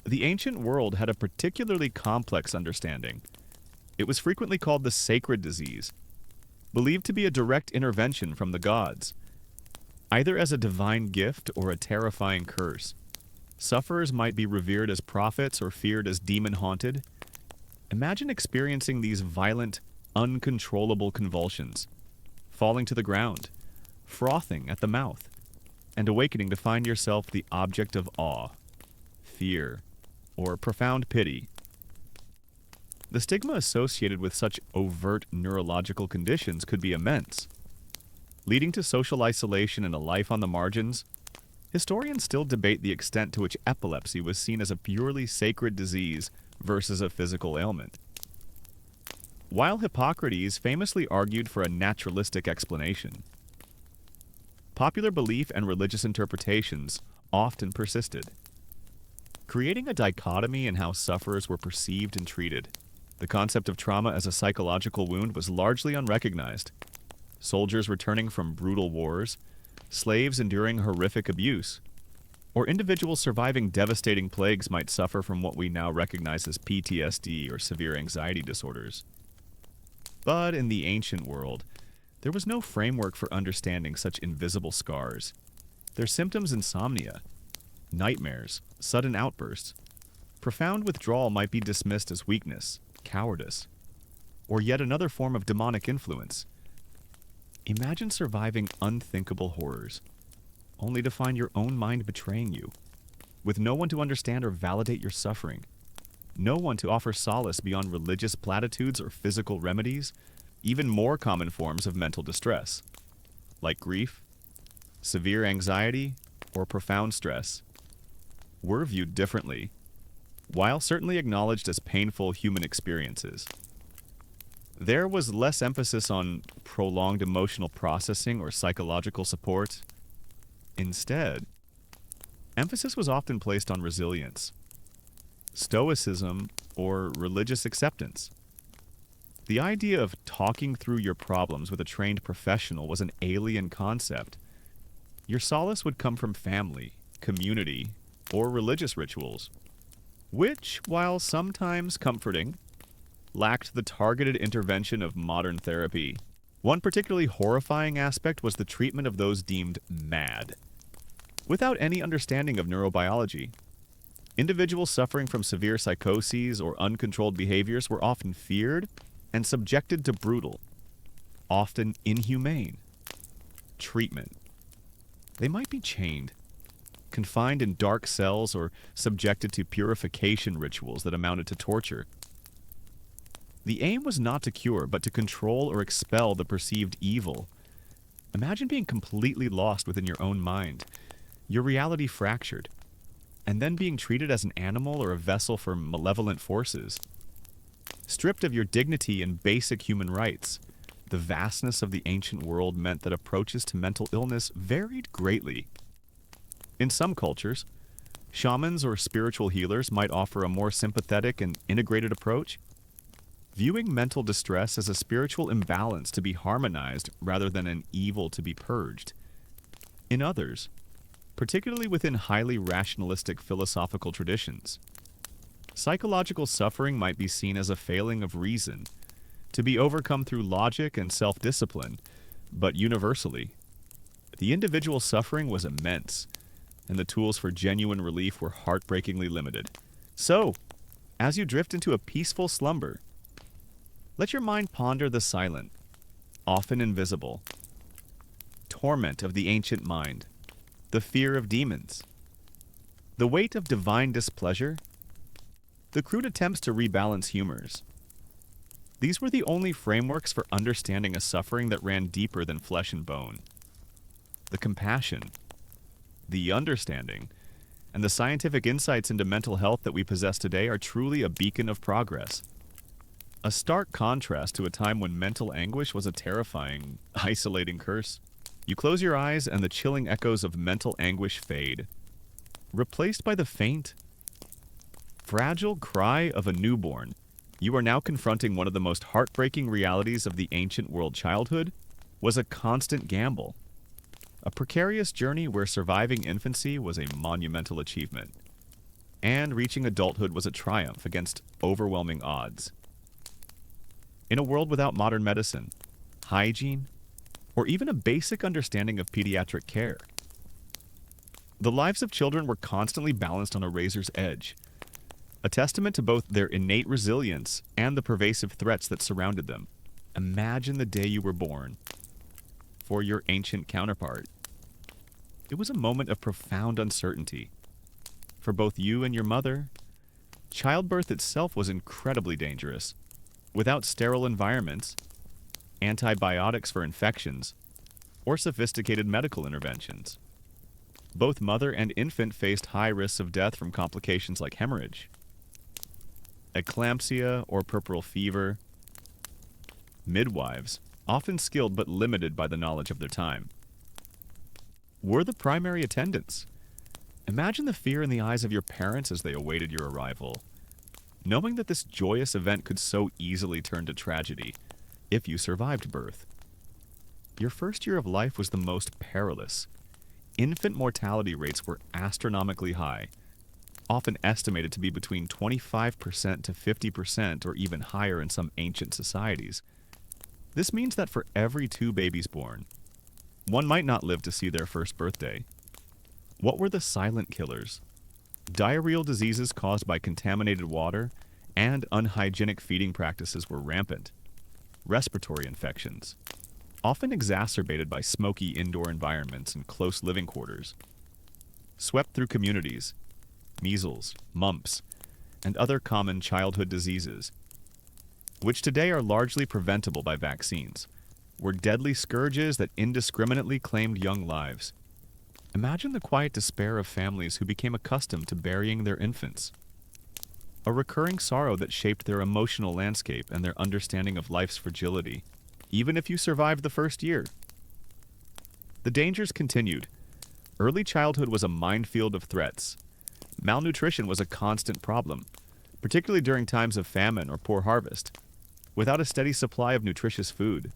the ancient world had a particularly complex understanding. It was frequently called the sacred disease, believed to be a direct intervention from the gods, either as a divine gift or a terrifying curse. Sufferers might be revered as prophets or feared as demon-haunted. Imagine experiencing these violent, uncontrollable convulsions, falling to the ground, frothing at the mouth, and awakening to find yourself the object of awe, fear, or profound pity. The stigma associated with such overt neurological conditions could be immense, leading to social isolation and a life on the margins. Historians still debate the extent to which epilepsy was seen as a purely sacred disease versus a physical ailment. While Hippocrates famously argued for a naturalistic explanation, popular belief and religious interpretations often persisted, creating a dichotomy in how sufferers were perceived and treated. The concept of trauma as a psychological wound was largely unrecognized. Soldiers returning from brutal wars, slaves enduring horrific abuse, or individuals surviving devastating plagues might suffer from what we now recognize as PTSD or severe anxiety disorders. But in the ancient world, there was no framework for understanding such invisible scars. Their symptoms: insomnia, nightmares, sudden outbursts. Profound withdrawal might be dismissed as weakness, cowardice, or yet another form of demonic influence. Imagine surviving unthinkable horrors, only to find your own mind betraying you, with no one to understand or validate your suffering, no one to offer solace beyond religious platitudes or physical remedies. Even more common forms of mental distress, like grief, severe anxiety, or profound stress, were viewed differently, while certainly acknowledged as painful human experiences. There was less emphasis on prolonged emotional processing or psychological support. Instead, emphasis was often placed on resilience, stoicism, or religious acceptance. The idea of talking through your problems with a trained professional was an alien concept. Your solace would come from family, community, or religious rituals, which, while sometimes comforting, lacked the targeted intervention of modern therapy. One particularly horrifying aspect was the treatment of those deemed mad. Without any understanding of neurobiology, individuals suffering from severe psychoses or uncontrolled behaviors were often feared and subjected to brutal, often inhumane, treatment. They might be chained, confined in dark cells, or subjected to purification rituals that amounted to torture. The aim was not to cure, but to control or expel the perceived evil. Imagine being completely lost within your own mind, your reality fractured, and then being treated as an animal or a vessel for malevolent forces. Stripped of your dignity and basic human rights, the vastness of the ancient world meant that approaches to mental illness varied greatly. In some cultures, shamans or spiritual healers might offer a more sympathetic and integrated approach, viewing mental distress as a spiritual imbalance to be harmonized rather than an evil to be purged. In others, particularly within highly rationalistic philosophical traditions, psychological suffering might be seen as a failing of reason, to be overcome through logic and self-discipline, but universally, the individual suffering was immense, and the tools for genuine relief were heartbreakingly limited. So, as you drift into a peaceful slumber, let your mind ponder the silent, often invisible, torment of the ancient mind, the fear of demons, the weight of divine displeasure, the crude attempts to rebalance humors. These were the only frameworks for understanding a suffering that ran deeper than flesh and bone. The compassion, the understanding, and the scientific insights into mental health that we possess today are truly a beacon of progress. A stark contrast to a time when mental anguish was a terrifying, isolating curse. You close your eyes and the chilling echoes of mental anguish fade, replaced by the faint, fragile cry of a newborn. You are now confronting one of the most heartbreaking realities of the ancient world. Childhood was a constant gamble, a precarious journey where surviving infancy was a monumental achievement, and reaching adulthood was a triumph against overwhelming odds. In a world without modern medicine, hygiene, or even a basic understanding of pediatric care, the lives of children were constantly balanced on a razor's edge, a testament to both their innate resilience and the pervasive threats that surrounded them. Imagine the day you were born. For your ancient counterpart, it was a moment of profound uncertainty. For both you and your mother, childbirth itself was incredibly dangerous. Without sterile environments, antibiotics for infections, or sophisticated medical interventions, both mother and infant faced high risks of death from complications like hemorrhage, eclampsia, or puerperal fever. Midwives, often skilled but limited by the knowledge of their time, were the primary attendants. Imagine the fear in the eyes of your parents as they awaited your arrival, knowing that this joyous event could so easily turn to tragedy if you survived birth. Your first year of life was the most perilous. Infant mortality rates were astronomically high, often estimated to be between 25% to 50% or even higher in some ancient societies. This means that for every 2 babies born, one might not live to see their first birthday. What were the silent killers? Diarrheal diseases caused by contaminated water and unhygienic feeding practices were rampant. Respiratory infections, often exacerbated by smoky indoor environments and close living quarters, swept through communities. Measles, mumps, and other common childhood diseases, which today are largely preventable by vaccines, were deadly scourges that indiscriminately claimed young lives. Imagine the quiet despair of families who became accustomed to burying their infants, a recurring sorrow that shaped their emotional landscape and their understanding of life's fragility, even if you survived the first year. The dangers continued. Early childhood was a minefield of threats. Malnutrition was a constant problem, particularly during times of famine or poor harvest. Without a steady supply of nutritious food,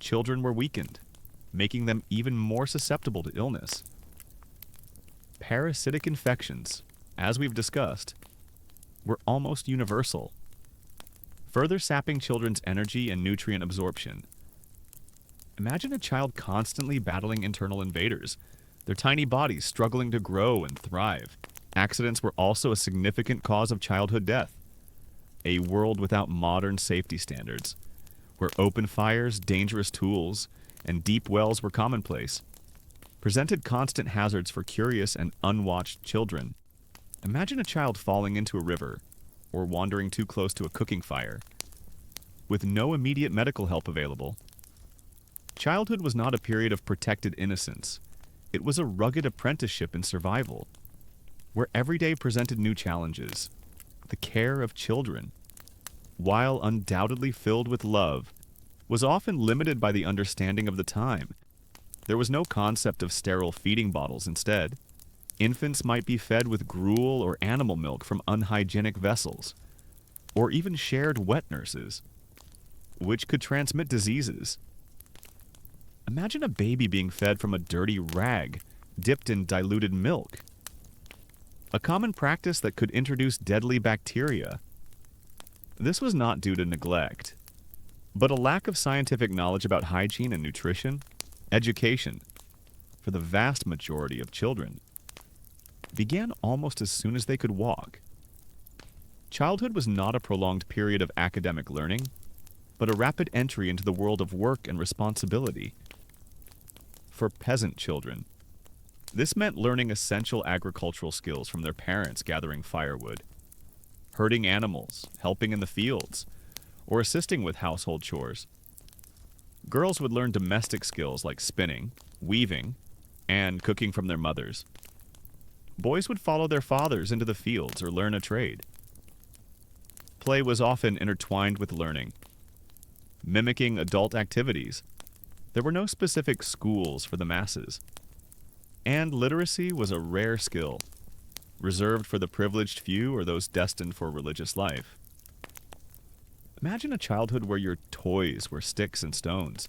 children were weakened, making them even more susceptible to illness. Parasitic infections, as we've discussed, were almost universal, further sapping children's energy and nutrient absorption. Imagine a child constantly battling internal invaders, their tiny bodies struggling to grow and thrive. Accidents were also a significant cause of childhood death. A world without modern safety standards, where open fires, dangerous tools, and deep wells were commonplace, presented constant hazards for curious and unwatched children. Imagine a child falling into a river or wandering too close to a cooking fire. With no immediate medical help available, childhood was not a period of protected innocence. It was a rugged apprenticeship in survival, where every day presented new challenges. The care of children, while undoubtedly filled with love, was often limited by the understanding of the time. There was no concept of sterile feeding bottles instead. Infants might be fed with gruel or animal milk from unhygienic vessels, or even shared wet nurses, which could transmit diseases. Imagine a baby being fed from a dirty rag dipped in diluted milk, a common practice that could introduce deadly bacteria. This was not due to neglect, but a lack of scientific knowledge about hygiene and nutrition. Education, for the vast majority of children, began almost as soon as they could walk. Childhood was not a prolonged period of academic learning, but a rapid entry into the world of work and responsibility. For peasant children, this meant learning essential agricultural skills from their parents, gathering firewood, herding animals, helping in the fields, or assisting with household chores. Girls would learn domestic skills like spinning, weaving, and cooking from their mothers. Boys would follow their fathers into the fields or learn a trade. Play was often intertwined with learning, mimicking adult activities. There were no specific schools for the masses. And literacy was a rare skill, reserved for the privileged few or those destined for religious life. Imagine a childhood where your toys were sticks and stones,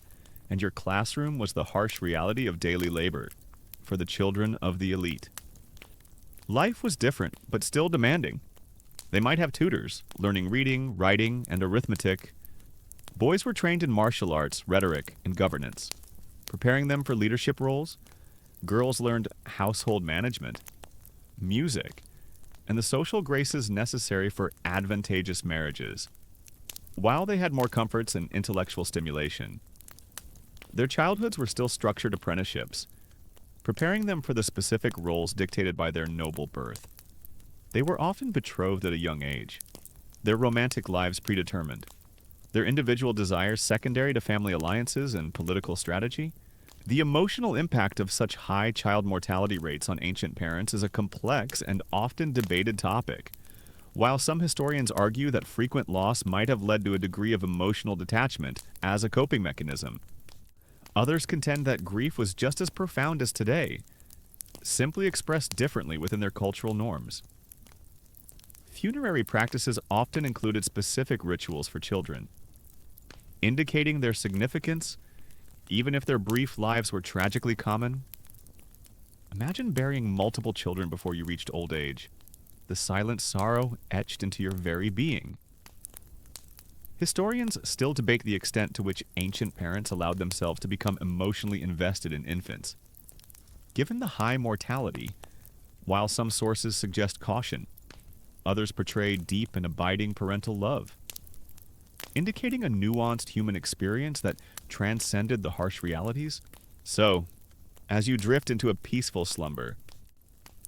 and your classroom was the harsh reality of daily labor for the children of the elite. Life was different, but still demanding. They might have tutors, learning reading, writing, and arithmetic. Boys were trained in martial arts, rhetoric, and governance, preparing them for leadership roles. Girls learned household management, music, and the social graces necessary for advantageous marriages. While they had more comforts and intellectual stimulation, their childhoods were still structured apprenticeships, preparing them for the specific roles dictated by their noble birth. They were often betrothed at a young age, their romantic lives predetermined, their individual desires secondary to family alliances and political strategy. The emotional impact of such high child mortality rates on ancient parents is a complex and often debated topic. While some historians argue that frequent loss might have led to a degree of emotional detachment as a coping mechanism, others contend that grief was just as profound as today, simply expressed differently within their cultural norms. Funerary practices often included specific rituals for children, indicating their significance even if their brief lives were tragically common. Imagine burying multiple children before you reached old age, the silent sorrow etched into your very being. Historians still debate the extent to which ancient parents allowed themselves to become emotionally invested in infants. Given the high mortality, while some sources suggest caution, others portray deep and abiding parental love, indicating a nuanced human experience that transcended the harsh realities. So, as you drift into a peaceful slumber,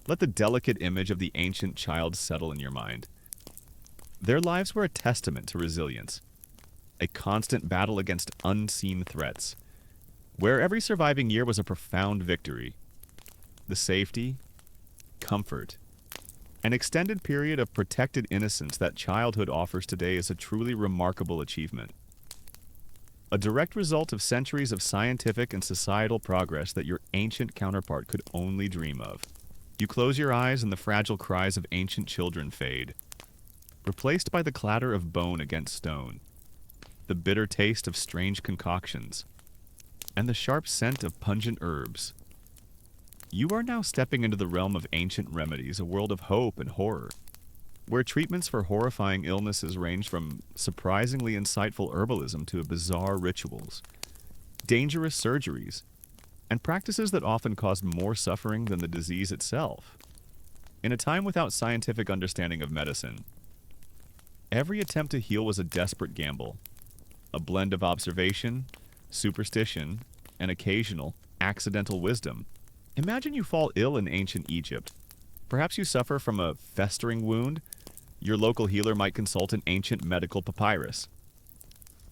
let the delicate image of the ancient child settle in your mind. Their lives were a testament to resilience, a constant battle against unseen threats, where every surviving year was a profound victory. The safety, comfort, an extended period of protected innocence that childhood offers today is a truly remarkable achievement. A direct result of centuries of scientific and societal progress that your ancient counterpart could only dream of. You close your eyes and the fragile cries of ancient children fade, replaced by the clatter of bone against stone, the bitter taste of strange concoctions, and the sharp scent of pungent herbs. You are now stepping into the realm of ancient remedies, a world of hope and horror, where treatments for horrifying illnesses range from surprisingly insightful herbalism to bizarre rituals, dangerous surgeries, and practices that often caused more suffering than the disease itself. In a time without scientific understanding of medicine, every attempt to heal was a desperate gamble, a blend of observation, superstition, and occasional, accidental wisdom. Imagine you fall ill in ancient Egypt. Perhaps you suffer from a festering wound. Your local healer might consult an ancient medical papyrus.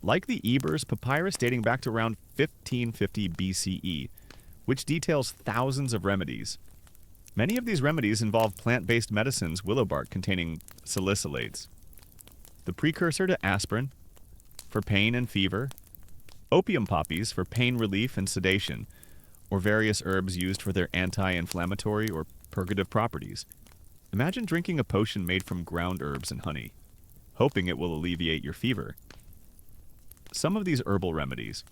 Like the Ebers, papyrus dating back to around 1550 BCE which details thousands of remedies. Many of these remedies involve plant-based medicines, willow bark containing salicylates, the precursor to aspirin for pain and fever, opium poppies for pain relief and sedation, or various herbs used for their anti-inflammatory or purgative properties. Imagine drinking a potion made from ground herbs and honey, hoping it will alleviate your fever. Some of these herbal remedies,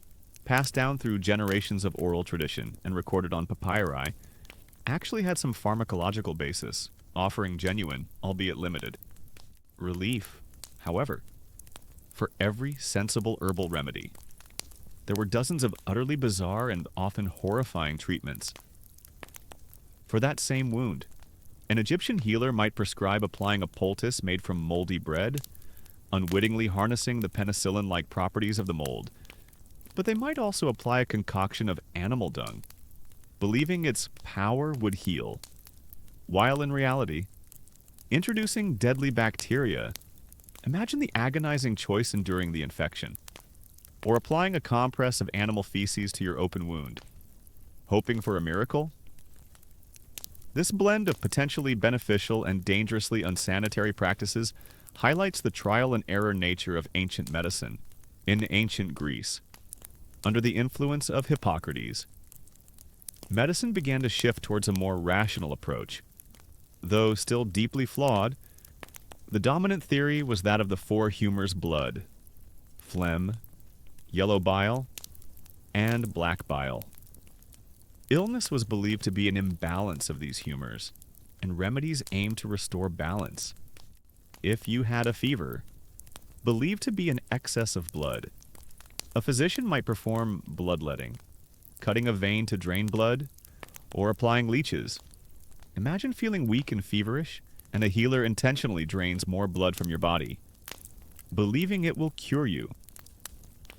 passed down through generations of oral tradition and recorded on papyri, actually had some pharmacological basis, offering genuine, albeit limited, relief. However, for every sensible herbal remedy, there were dozens of utterly bizarre and often horrifying treatments. For that same wound, an Egyptian healer might prescribe applying a poultice made from moldy bread, unwittingly harnessing the penicillin-like properties of the mold. But they might also apply a concoction of animal dung, believing its power would heal, while in reality, introducing deadly bacteria. Imagine the agonizing choice enduring the infection, or applying a compress of animal feces to your open wound, hoping for a miracle. This blend of potentially beneficial and dangerously unsanitary practices highlights the trial and error nature of ancient medicine. In ancient Greece, under the influence of Hippocrates, medicine began to shift towards a more rational approach. Though still deeply flawed, the dominant theory was that of the four humors: blood, phlegm, yellow bile, and black bile. Illness was believed to be an imbalance of these humors, and remedies aimed to restore balance. If you had a fever, believed to be an excess of blood, a physician might perform bloodletting, cutting a vein to drain blood, or applying leeches. Imagine feeling weak and feverish, and a healer intentionally drains more blood from your body, believing it will cure you.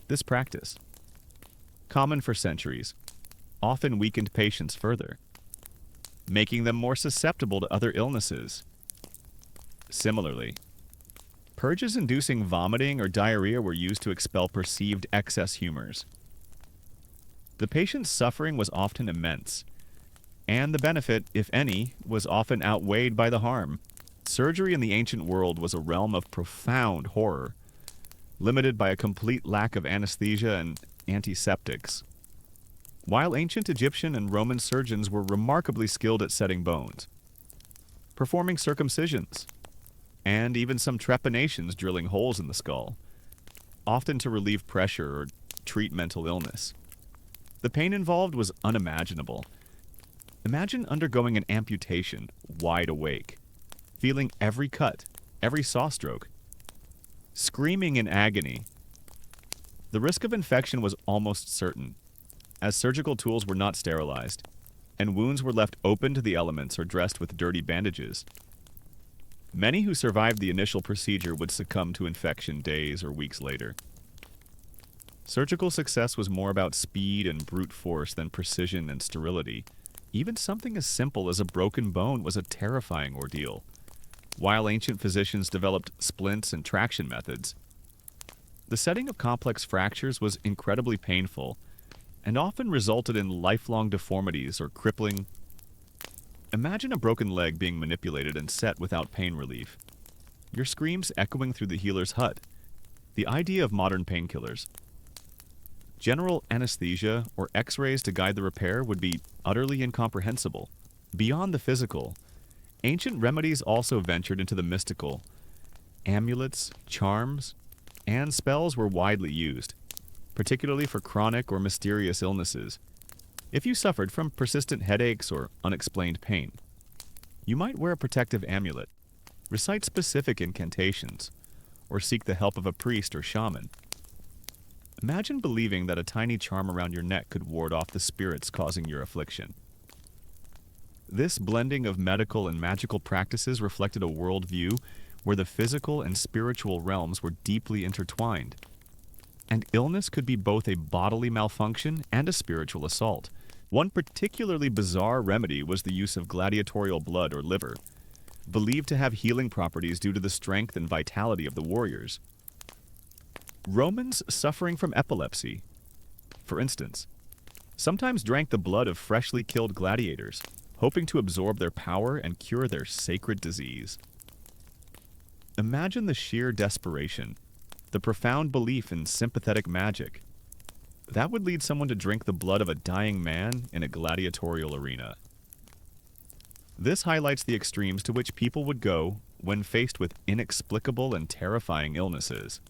This practice, common for centuries, often weakened patients further, making them more susceptible to other illnesses. Similarly, purges inducing vomiting or diarrhea were used to expel perceived excess humors. The patient's suffering was often immense, and the benefit, if any, was often outweighed by the harm. Surgery in the ancient world was a realm of profound horror, limited by a complete lack of anesthesia and antiseptics. While ancient Egyptian and Roman surgeons were remarkably skilled at setting bones, performing circumcisions, and even some trepanations drilling holes in the skull, often to relieve pressure or treat mental illness. The pain involved was unimaginable. Imagine undergoing an amputation, wide awake, feeling every cut, every saw stroke, screaming in agony. The risk of infection was almost certain, as surgical tools were not sterilized, and wounds were left open to the elements or dressed with dirty bandages. Many who survived the initial procedure would succumb to infection days or weeks later. Surgical success was more about speed and brute force than precision and sterility. Even something as simple as a broken bone was a terrifying ordeal. While ancient physicians developed splints and traction methods, the setting of complex fractures was incredibly painful and often resulted in lifelong deformities or crippling. Imagine a broken leg being manipulated and set without pain relief, your screams echoing through the healer's hut. The idea of modern painkillers, general anesthesia, or x-rays to guide the repair would be utterly incomprehensible. Beyond the physical, ancient remedies also ventured into the mystical. Amulets, charms, and spells were widely used, particularly for chronic or mysterious illnesses. If you suffered from persistent headaches or unexplained pain, you might wear a protective amulet, recite specific incantations, or seek the help of a priest or shaman. Imagine believing that a tiny charm around your neck could ward off the spirits causing your affliction. This blending of medical and magical practices reflected a worldview where the physical and spiritual realms were deeply intertwined, and illness could be both a bodily malfunction and a spiritual assault. One particularly bizarre remedy was the use of gladiatorial blood or liver, believed to have healing properties due to the strength and vitality of the warriors. Romans suffering from epilepsy, for instance, sometimes drank the blood of freshly killed gladiators, hoping to absorb their power and cure their sacred disease. Imagine the sheer desperation, the profound belief in sympathetic magic. That would lead someone to drink the blood of a dying man in a gladiatorial arena. This highlights the extremes to which people would go when faced with inexplicable and terrifying illnesses.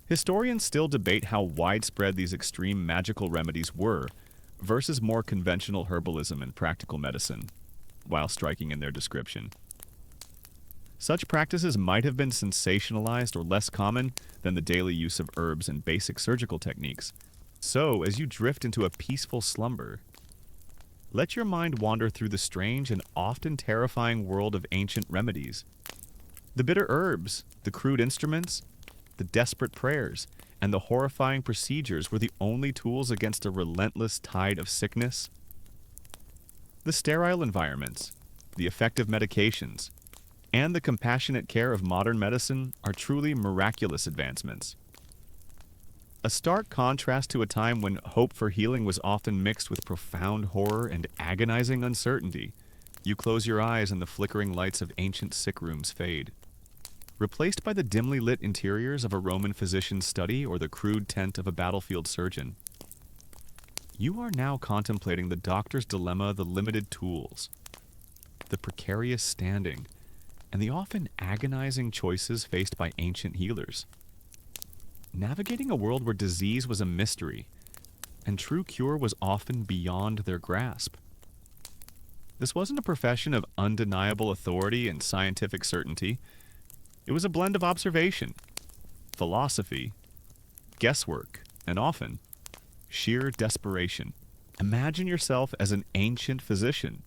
Historians still debate how widespread these extreme magical remedies were versus more conventional herbalism and practical medicine, while striking in their description. Such practices might have been sensationalized or less common than the daily use of herbs and basic surgical techniques. So, as you drift into a peaceful slumber, let your mind wander through the strange and often terrifying world of ancient remedies. The bitter herbs, the crude instruments, the desperate prayers, and the horrifying procedures were the only tools against a relentless tide of sickness. The sterile environments, the effective medications, and the compassionate care of modern medicine are truly miraculous advancements. A stark contrast to a time when hope for healing was often mixed with profound horror and agonizing uncertainty. You close your eyes and the flickering lights of ancient sick rooms fade, replaced by the dimly lit interiors of a Roman physician's study or the crude tent of a battlefield surgeon. You are now contemplating the doctor's dilemma, the limited tools, the precarious standing, and the often agonizing choices faced by ancient healers. Navigating a world where disease was a mystery, and true cure was often beyond their grasp. This wasn't a profession of undeniable authority and scientific certainty. It was a blend of observation, philosophy, guesswork, and often sheer desperation. Imagine yourself as an ancient physician.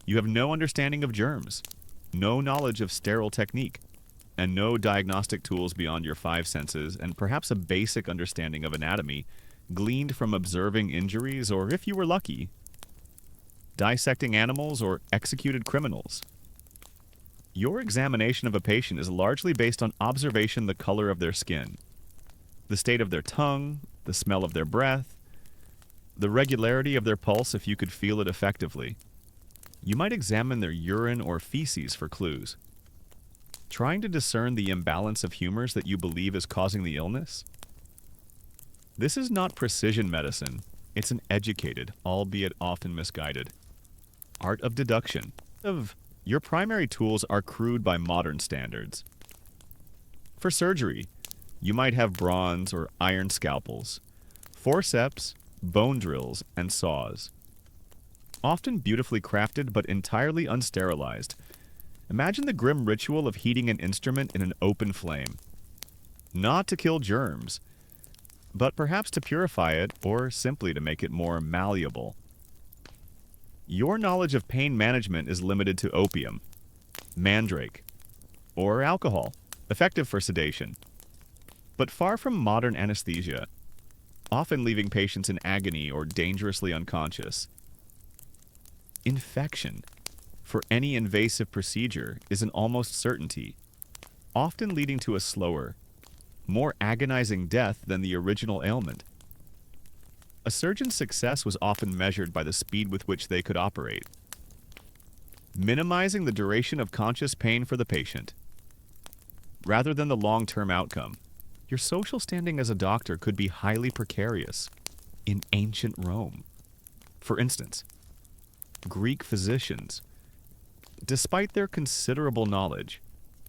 You have no understanding of germs, no knowledge of sterile technique, and no diagnostic tools beyond your five senses, and perhaps a basic understanding of anatomy gleaned from observing injuries, or if you were lucky, dissecting animals or executed criminals. Your examination of a patient is largely based on observation: the color of their skin, the state of their tongue, the smell of their breath, the regularity of their pulse if you could feel it effectively. You might examine their urine or feces for clues, trying to discern the imbalance of humors that you believe is causing the illness. This is not precision medicine. It's an educated, albeit often misguided, art of deduction. Your primary tools are crude by modern standards. For surgery, you might have bronze or iron scalpels, forceps, bone drills, and saws. Often beautifully crafted but entirely unsterilized. Imagine the grim ritual of heating an instrument in an open flame. Not to kill germs, but perhaps to purify it or simply to make it more malleable. Your knowledge of pain management is limited to opium, mandrake, or alcohol, effective for sedation, but far from modern anesthesia, often leaving patients in agony or dangerously unconscious. Infection, for any invasive procedure, is an almost certainty, often leading to a slower, more agonizing death than the original ailment. A surgeon's success was often measured by the speed with which they could operate, minimizing the duration of conscious pain for the patient, rather than the long-term outcome. Your social standing as a doctor could be highly precarious in ancient Rome. For instance, Greek physicians, despite their considerable knowledge,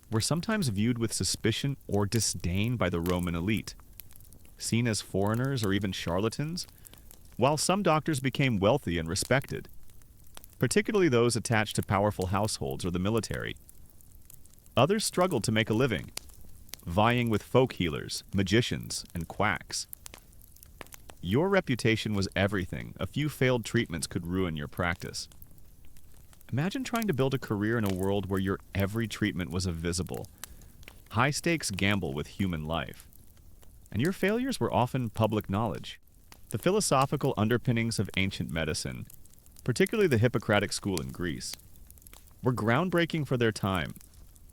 were sometimes viewed with suspicion or disdain by the Roman elite, seen as foreigners or even charlatans, while some doctors became wealthy and respected, particularly those attached to powerful households or the military. Others struggled to make a living, vying with folk healers, magicians, and quacks. Your reputation was everything. A few failed treatments could ruin your practice. Imagine trying to build a career in a world where your every treatment was a visible, high-stakes gamble with human life, and your failures were often public knowledge. The philosophical underpinnings of ancient medicine, particularly the Hippocratic school in Greece, were groundbreaking for their time.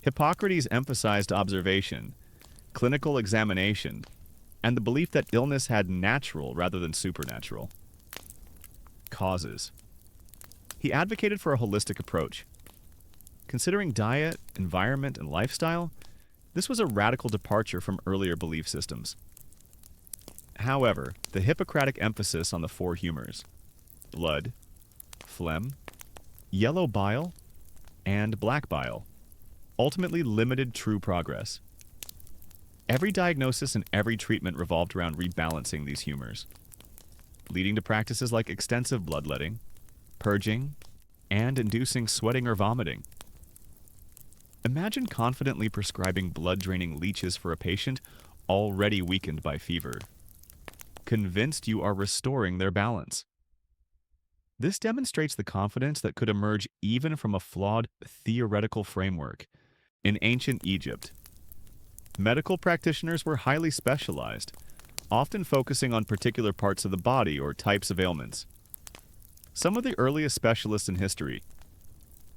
Hippocrates emphasized observation, clinical examination, and the belief that illness had natural rather than supernatural causes. He advocated for a holistic approach. Considering diet, environment, and lifestyle, this was a radical departure from earlier belief systems. However, the Hippocratic emphasis on the four humors, blood, phlegm, yellow bile, and black bile, ultimately limited true progress. Every diagnosis and every treatment revolved around rebalancing these humors, leading to practices like extensive bloodletting, purging, and inducing sweating or vomiting. Imagine confidently prescribing blood-draining leeches for a patient already weakened by fever, convinced you are restoring their balance. This demonstrates the confidence that could emerge even from a flawed theoretical framework. In ancient Egypt, medical practitioners were highly specialized, often focusing on particular parts of the body or types of ailments. Some of the earliest specialists in history.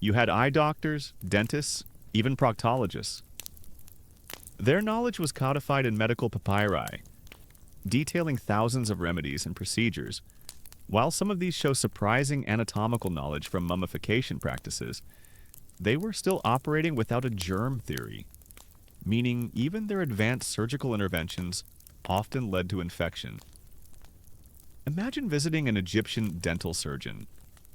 You had eye doctors, dentists, even proctologists. Their knowledge was codified in medical papyri, detailing thousands of remedies and procedures. While some of these show surprising anatomical knowledge from mummification practices, they were still operating without a germ theory, meaning even their advanced surgical interventions often led to infection. Imagine visiting an Egyptian dental surgeon,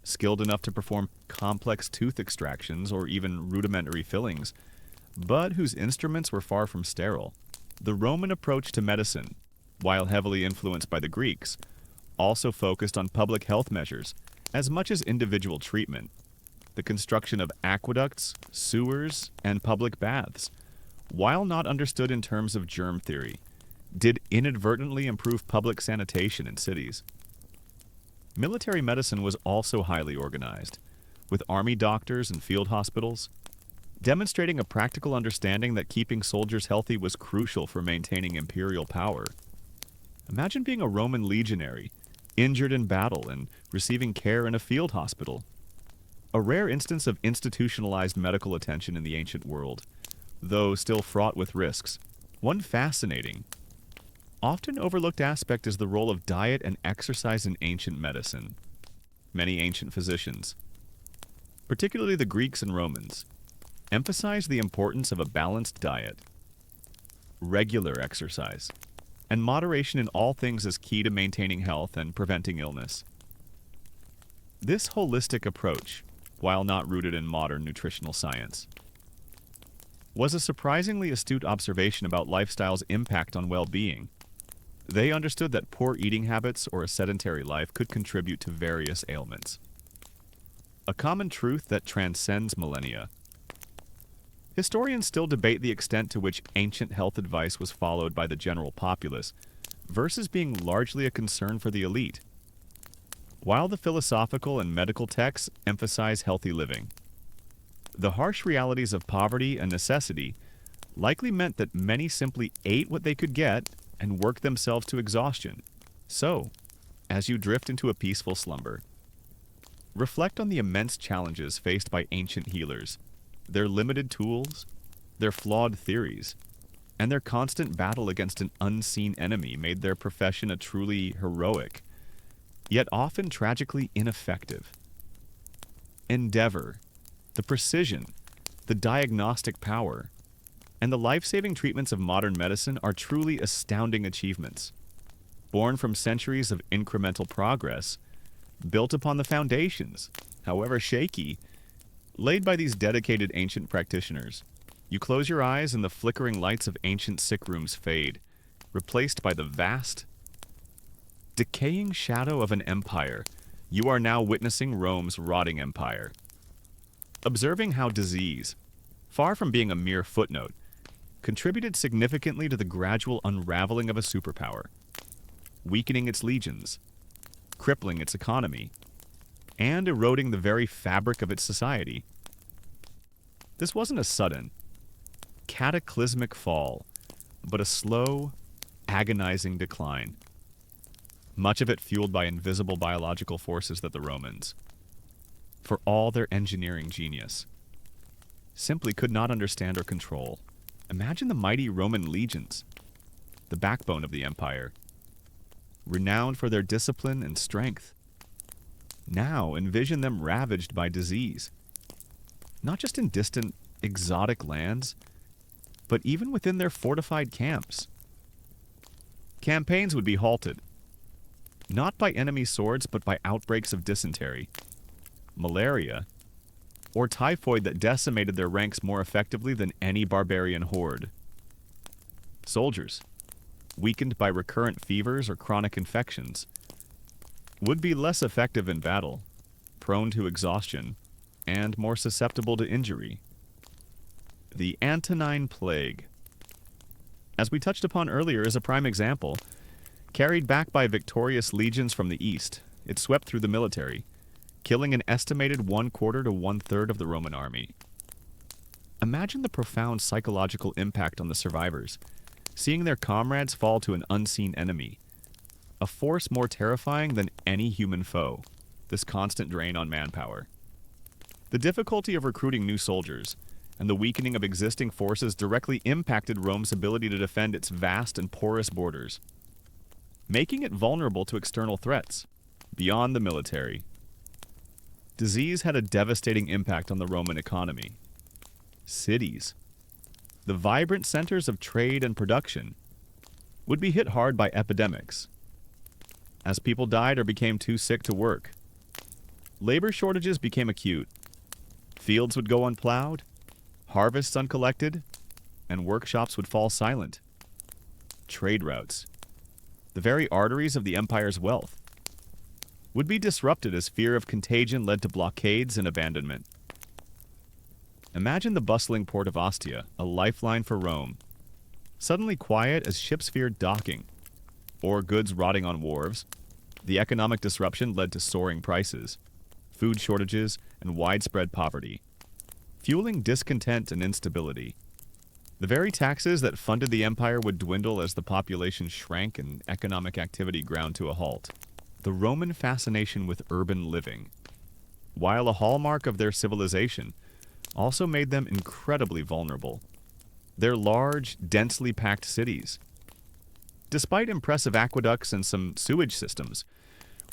skilled enough to perform complex tooth extractions or even rudimentary fillings, but whose instruments were far from sterile. The Roman approach to medicine, while heavily influenced by the Greeks, also focused on public health measures as much as individual treatment. The construction of aqueducts, sewers, and public baths, while not understood in terms of germ theory, did inadvertently improve public sanitation in cities. Military medicine was also highly organized, with army doctors and field hospitals, demonstrating a practical understanding that keeping soldiers healthy was crucial for maintaining imperial power. Imagine being a Roman legionary, injured in battle and receiving care in a field hospital. A rare instance of institutionalized medical attention in the ancient world, though still fraught with risks. One fascinating, often overlooked aspect is the role of diet and exercise in ancient medicine. Many ancient physicians, particularly the Greeks and Romans, emphasized the importance of a balanced diet, regular exercise, and moderation in all things is key to maintaining health and preventing illness. This holistic approach, while not rooted in modern nutritional science, was a surprisingly astute observation about lifestyle's impact on well-being. They understood that poor eating habits or a sedentary life could contribute to various ailments. A common truth that transcends millennia. Historians still debate the extent to which ancient health advice was followed by the general populace versus being largely a concern for the elite. While the philosophical and medical texts emphasize healthy living, the harsh realities of poverty and necessity likely meant that many simply ate what they could get and worked themselves to exhaustion. So, as you drift into a peaceful slumber, reflect on the immense challenges faced by ancient healers, their limited tools, their flawed theories, and their constant battle against an unseen enemy made their profession a truly heroic, yet often tragically ineffective endeavor. The precision, the diagnostic power, and the life-saving treatments of modern medicine are truly astounding achievements, born from centuries of incremental progress, built upon the foundations, however shaky, laid by these dedicated ancient practitioners. You close your eyes and the flickering lights of ancient sick rooms fade, replaced by the vast, decaying shadow of an empire. You are now witnessing Rome's rotting empire. Observing how disease, far from being a mere footnote, contributed significantly to the gradual unraveling of a superpower, weakening its legions, crippling its economy, and eroding the very fabric of its society. This wasn't a sudden, cataclysmic fall, but a slow, agonizing decline, much of it fueled by invisible biological forces that the Romans, for all their engineering genius, simply could not understand or control. Imagine the mighty Roman legions, the backbone of the empire, renowned for their discipline and strength, Now envision them ravaged by disease, not just in distant, exotic lands, but even within their fortified camps. Campaigns would be halted, not by enemy swords, but by outbreaks of dysentery, malaria, or typhoid that decimated their ranks more effectively than any barbarian horde. Soldiers, weakened by recurrent fevers or chronic infections, would be less effective in battle, prone to exhaustion, and more susceptible to injury. The Antonine Plague, as we touched upon earlier, is a prime example. Carried back by victorious legions from the east, it swept through the military, killing an estimated 1/4 to 1/3 of the Roman army. Imagine the profound psychological impact on the survivors, seeing their comrades fall to an unseen enemy, a force more terrifying than any human foe, this constant drain on manpower. The difficulty of recruiting new soldiers and the weakening of existing forces directly impacted Rome's ability to defend its vast and porous borders, making it vulnerable to external threats beyond the military. Disease had a devastating impact on the Roman economy. Cities, the vibrant centers of trade and production, would be hit hard by epidemics. As people died or became too sick to work, labor shortages became acute. Fields would go unplowed, harvests uncollected, and workshops would fall silent. Trade routes, the very arteries of the empire's wealth, would be disrupted as fear of contagion led to blockades and abandonment. Imagine the bustling port of Ostia, a lifeline for Rome, suddenly quiet as ships feared docking, or goods rotting on wharves. The economic disruption led to soaring prices, food shortages, and widespread poverty, fueling discontent and instability. The very taxes that funded the empire would dwindle as the population shrank and economic activity ground to a halt. The Roman fascination with urban living, while a hallmark of their civilization, also made them incredibly vulnerable. Their large, densely packed cities, despite impressive aqueducts and some sewage systems,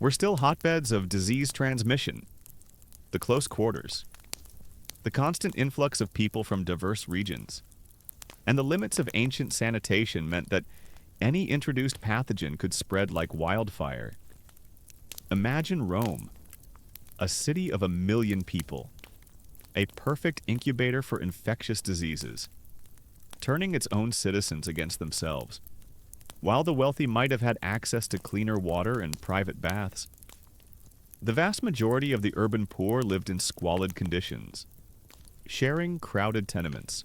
were still hotbeds of disease transmission. The close quarters, the constant influx of people from diverse regions, and the limits of ancient sanitation meant that any introduced pathogen could spread like wildfire. Imagine Rome, a city of 1 million people, a perfect incubator for infectious diseases, turning its own citizens against themselves. While the wealthy might have had access to cleaner water and private baths, the vast majority of the urban poor lived in squalid conditions, sharing crowded tenements,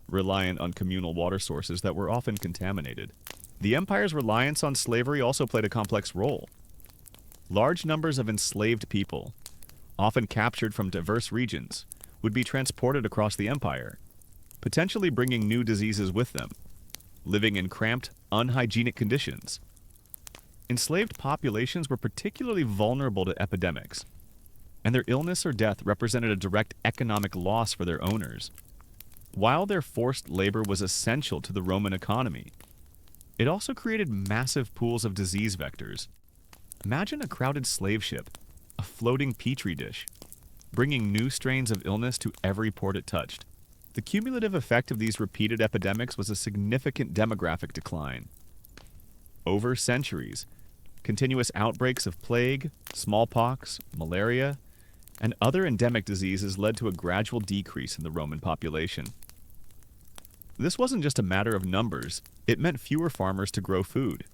reliant on communal water sources that were often contaminated. The empire's reliance on slavery also played a complex role. Large numbers of enslaved people, often captured from diverse regions, would be transported across the empire, potentially bringing new diseases with them, living in cramped, unhygienic conditions. Enslaved populations were particularly vulnerable to epidemics, and their illness or death represented a direct economic loss for their owners. While their forced labor was essential to the Roman economy, it also created massive pools of disease vectors. Imagine a crowded slave ship, a floating petri dish, bringing new strains of illness to every port it touched. The cumulative effect of these repeated epidemics was a significant demographic decline. Over centuries, continuous outbreaks of plague, smallpox, malaria, and other endemic diseases led to a gradual decrease in the Roman population. This wasn't just a matter of numbers, it meant fewer farmers to grow food,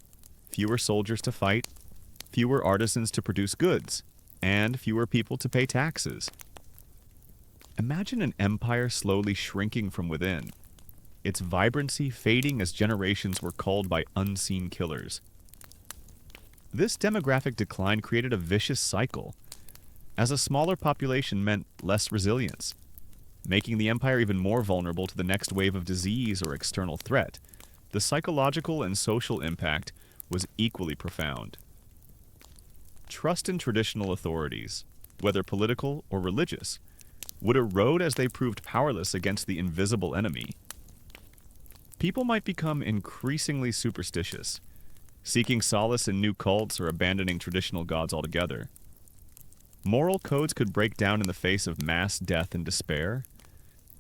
fewer soldiers to fight, fewer artisans to produce goods, and fewer people to pay taxes. Imagine an empire slowly shrinking from within, its vibrancy fading as generations were culled by unseen killers. This demographic decline created a vicious cycle, as a smaller population meant less resilience, making the empire even more vulnerable to the next wave of disease or external threat. The psychological and social impact was equally profound. Trust in traditional authorities, whether political or religious, would erode as they proved powerless against the invisible enemy. People might become increasingly superstitious, seeking solace in new cults or abandoning traditional gods altogether. Moral codes could break down in the face of mass death and despair,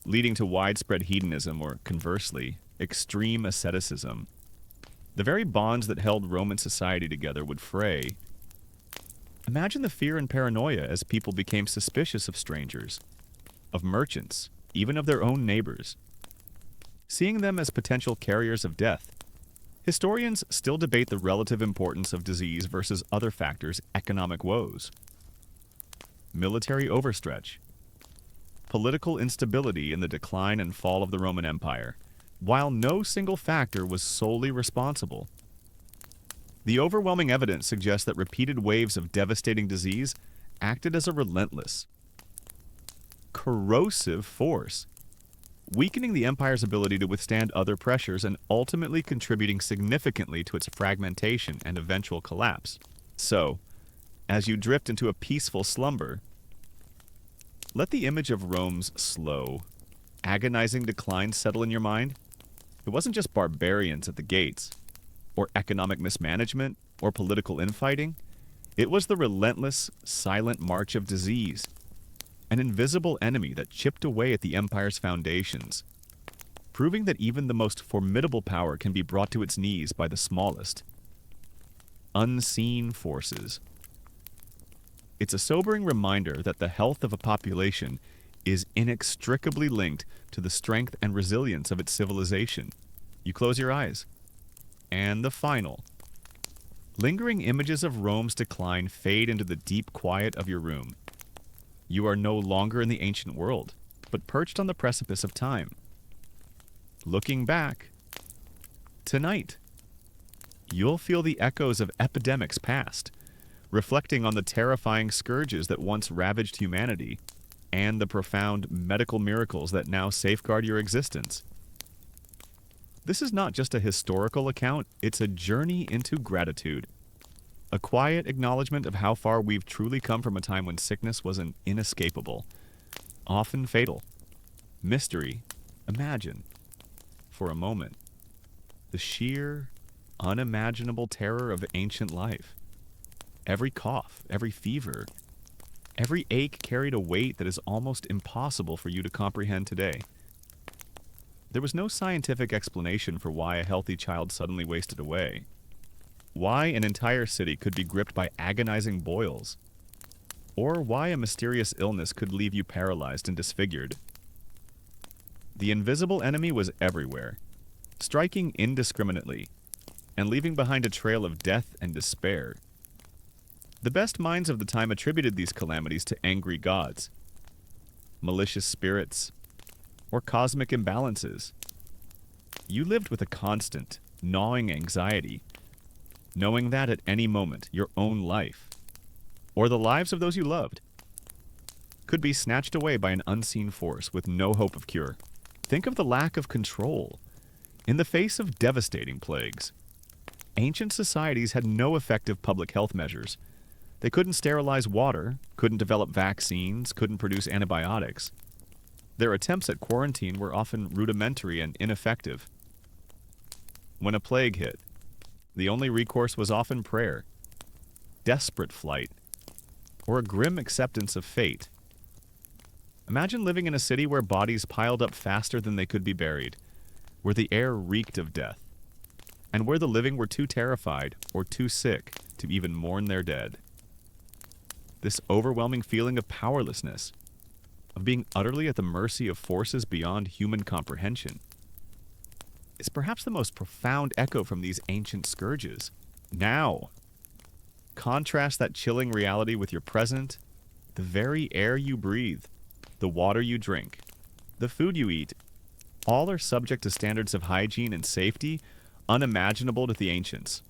leading to widespread hedonism or, conversely, extreme asceticism. The very bonds that held Roman society together would fray. Imagine the fear and paranoia as people became suspicious of strangers, of merchants, even of their own neighbors, seeing them as potential carriers of death. Historians still debate the relative importance of disease versus other factors, economic woes, military overstretch, political instability in the decline and fall of the Roman Empire, while no single factor was solely responsible. The overwhelming evidence suggests that repeated waves of devastating disease acted as a relentless, corrosive force, weakening the empire's ability to withstand other pressures and ultimately contributing significantly to its fragmentation and eventual collapse. So, as you drift into a peaceful slumber, let the image of Rome's slow, agonizing decline settle in your mind. It wasn't just barbarians at the gates, or economic mismanagement, or political infighting. It was the relentless, silent march of disease, an invisible enemy that chipped away at the empire's foundations, proving that even the most formidable power can be brought to its knees by the smallest. Unseen forces. It's a sobering reminder that the health of a population is inextricably linked to the strength and resilience of its civilization. You close your eyes, and the final, lingering images of Rome's decline fade into the deep quiet of your room. You are no longer in the ancient world, but perched on the precipice of time. Looking back, tonight, you'll feel the echoes of epidemics past, reflecting on the terrifying scourges that once ravaged humanity and the profound medical miracles that now safeguard your existence. This is not just a historical account, it's a journey into gratitude. A quiet acknowledgement of how far we've truly come from a time when sickness was an inescapable, often fatal, mystery. Imagine, for a moment, the sheer, unimaginable terror of ancient life. Every cough, every fever, every ache carried a weight that is almost impossible for you to comprehend today. There was no scientific explanation for why a healthy child suddenly wasted away, why an entire city could be gripped by agonizing boils, or why a mysterious illness could leave you paralyzed and disfigured. The invisible enemy was everywhere, striking indiscriminately, and leaving behind a trail of death and despair. The best minds of the time attributed these calamities to angry gods, malicious spirits, or cosmic imbalances. You lived with a constant, gnawing anxiety, knowing that at any moment your own life, or the lives of those you loved, could be snatched away by an unseen force with no hope of cure. Think of the lack of control. In the face of devastating plagues, ancient societies had no effective public health measures. They couldn't sterilize water, couldn't develop vaccines, couldn't produce antibiotics. Their attempts at quarantine were often rudimentary and ineffective. When a plague hit, the only recourse was often prayer, desperate flight, or a grim acceptance of fate. Imagine living in a city where bodies piled up faster than they could be buried, where the air reeked of death, and where the living were too terrified or too sick to even mourn their dead. This overwhelming feeling of powerlessness, of being utterly at the mercy of forces beyond human comprehension, is perhaps the most profound echo from these ancient scourges. Now, contrast that chilling reality with your present. The very air you breathe, the water you drink, the food you eat, all are subject to standards of hygiene and safety unimaginable to the ancients.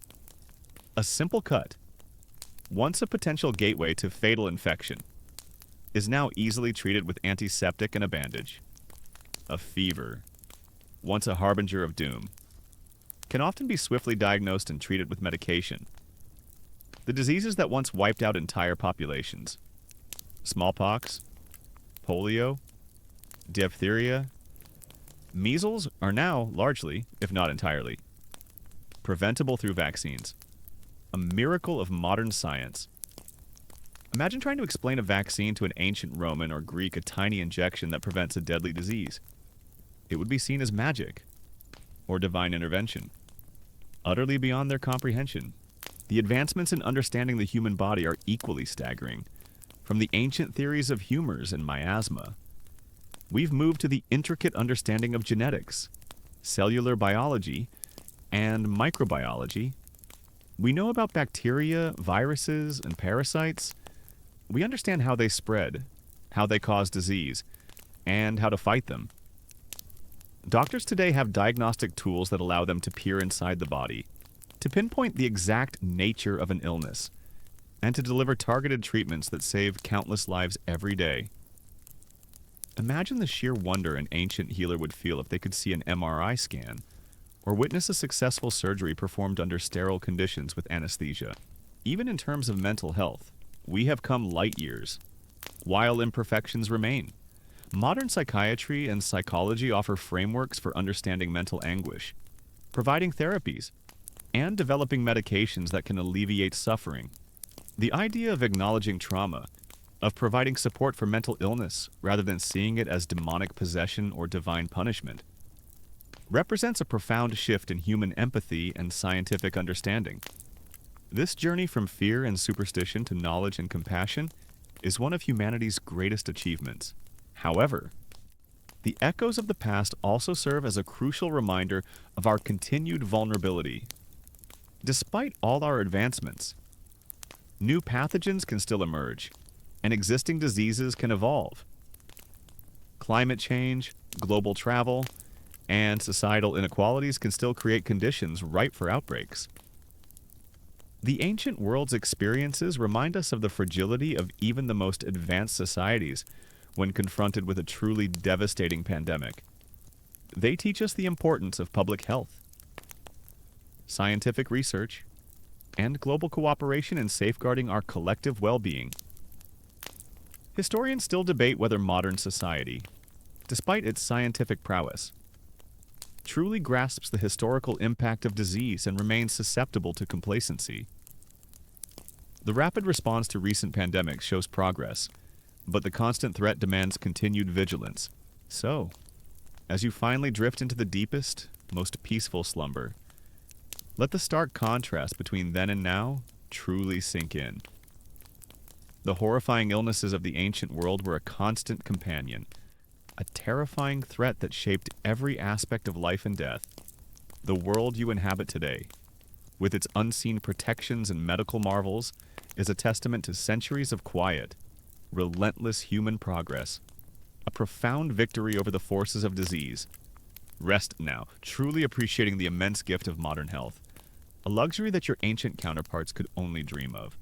A simple cut, once a potential gateway to fatal infection, is now easily treated with antiseptic and a bandage. A fever, once a harbinger of doom, can often be swiftly diagnosed and treated with medication. The diseases that once wiped out entire populations, smallpox, polio, diphtheria, measles, are now largely, if not entirely, preventable through vaccines. A miracle of modern science. Imagine trying to explain a vaccine to an ancient Roman or Greek, a tiny injection that prevents a deadly disease. It would be seen as magic or divine intervention, utterly beyond their comprehension. The advancements in understanding the human body are equally staggering. From the ancient theories of humors and miasma, we've moved to the intricate understanding of genetics, cellular biology, and microbiology. We know about bacteria, viruses, and parasites. We understand how they spread, how they cause disease, and how to fight them. Doctors today have diagnostic tools that allow them to peer inside the body, to pinpoint the exact nature of an illness, and to deliver targeted treatments that save countless lives every day. Imagine the sheer wonder an ancient healer would feel if they could see an MRI scan or witness a successful surgery performed under sterile conditions with anesthesia. Even in terms of mental health, we have come light years, while imperfections remain. Modern psychiatry and psychology offer frameworks for understanding mental anguish, providing therapies, and developing medications that can alleviate suffering. The idea of acknowledging trauma, of providing support for mental illness rather than seeing it as demonic possession or divine punishment, represents a profound shift in human empathy and scientific understanding. This journey from fear and superstition to knowledge and compassion is one of humanity's greatest achievements. However, the echoes of the past also serve as a crucial reminder of our continued vulnerability. Despite all our advancements, new pathogens can still emerge, and existing diseases can evolve. Climate change, global travel, and societal inequalities can still create conditions ripe for outbreaks. The ancient world's experiences remind us of the fragility of even the most advanced societies when confronted with a truly devastating pandemic. They teach us the importance of public health, scientific research, and global cooperation in safeguarding our collective well-being. Historians still debate whether modern society, despite its scientific prowess, truly grasps the historical impact of disease and remains susceptible to complacency. The rapid response to recent pandemics shows progress, but the constant threat demands continued vigilance. So, as you finally drift into the deepest, most peaceful slumber, let the stark contrast between then and now truly sink in. The horrifying illnesses of the ancient world were a constant companion, a terrifying threat that shaped every aspect of life and death. The world you inhabit today, with its unseen protections and medical marvels, is a testament to centuries of quiet, relentless human progress, a profound victory over the forces of disease. Rest now, truly appreciating the immense gift of modern health, a luxury that your ancient counterparts could only dream of.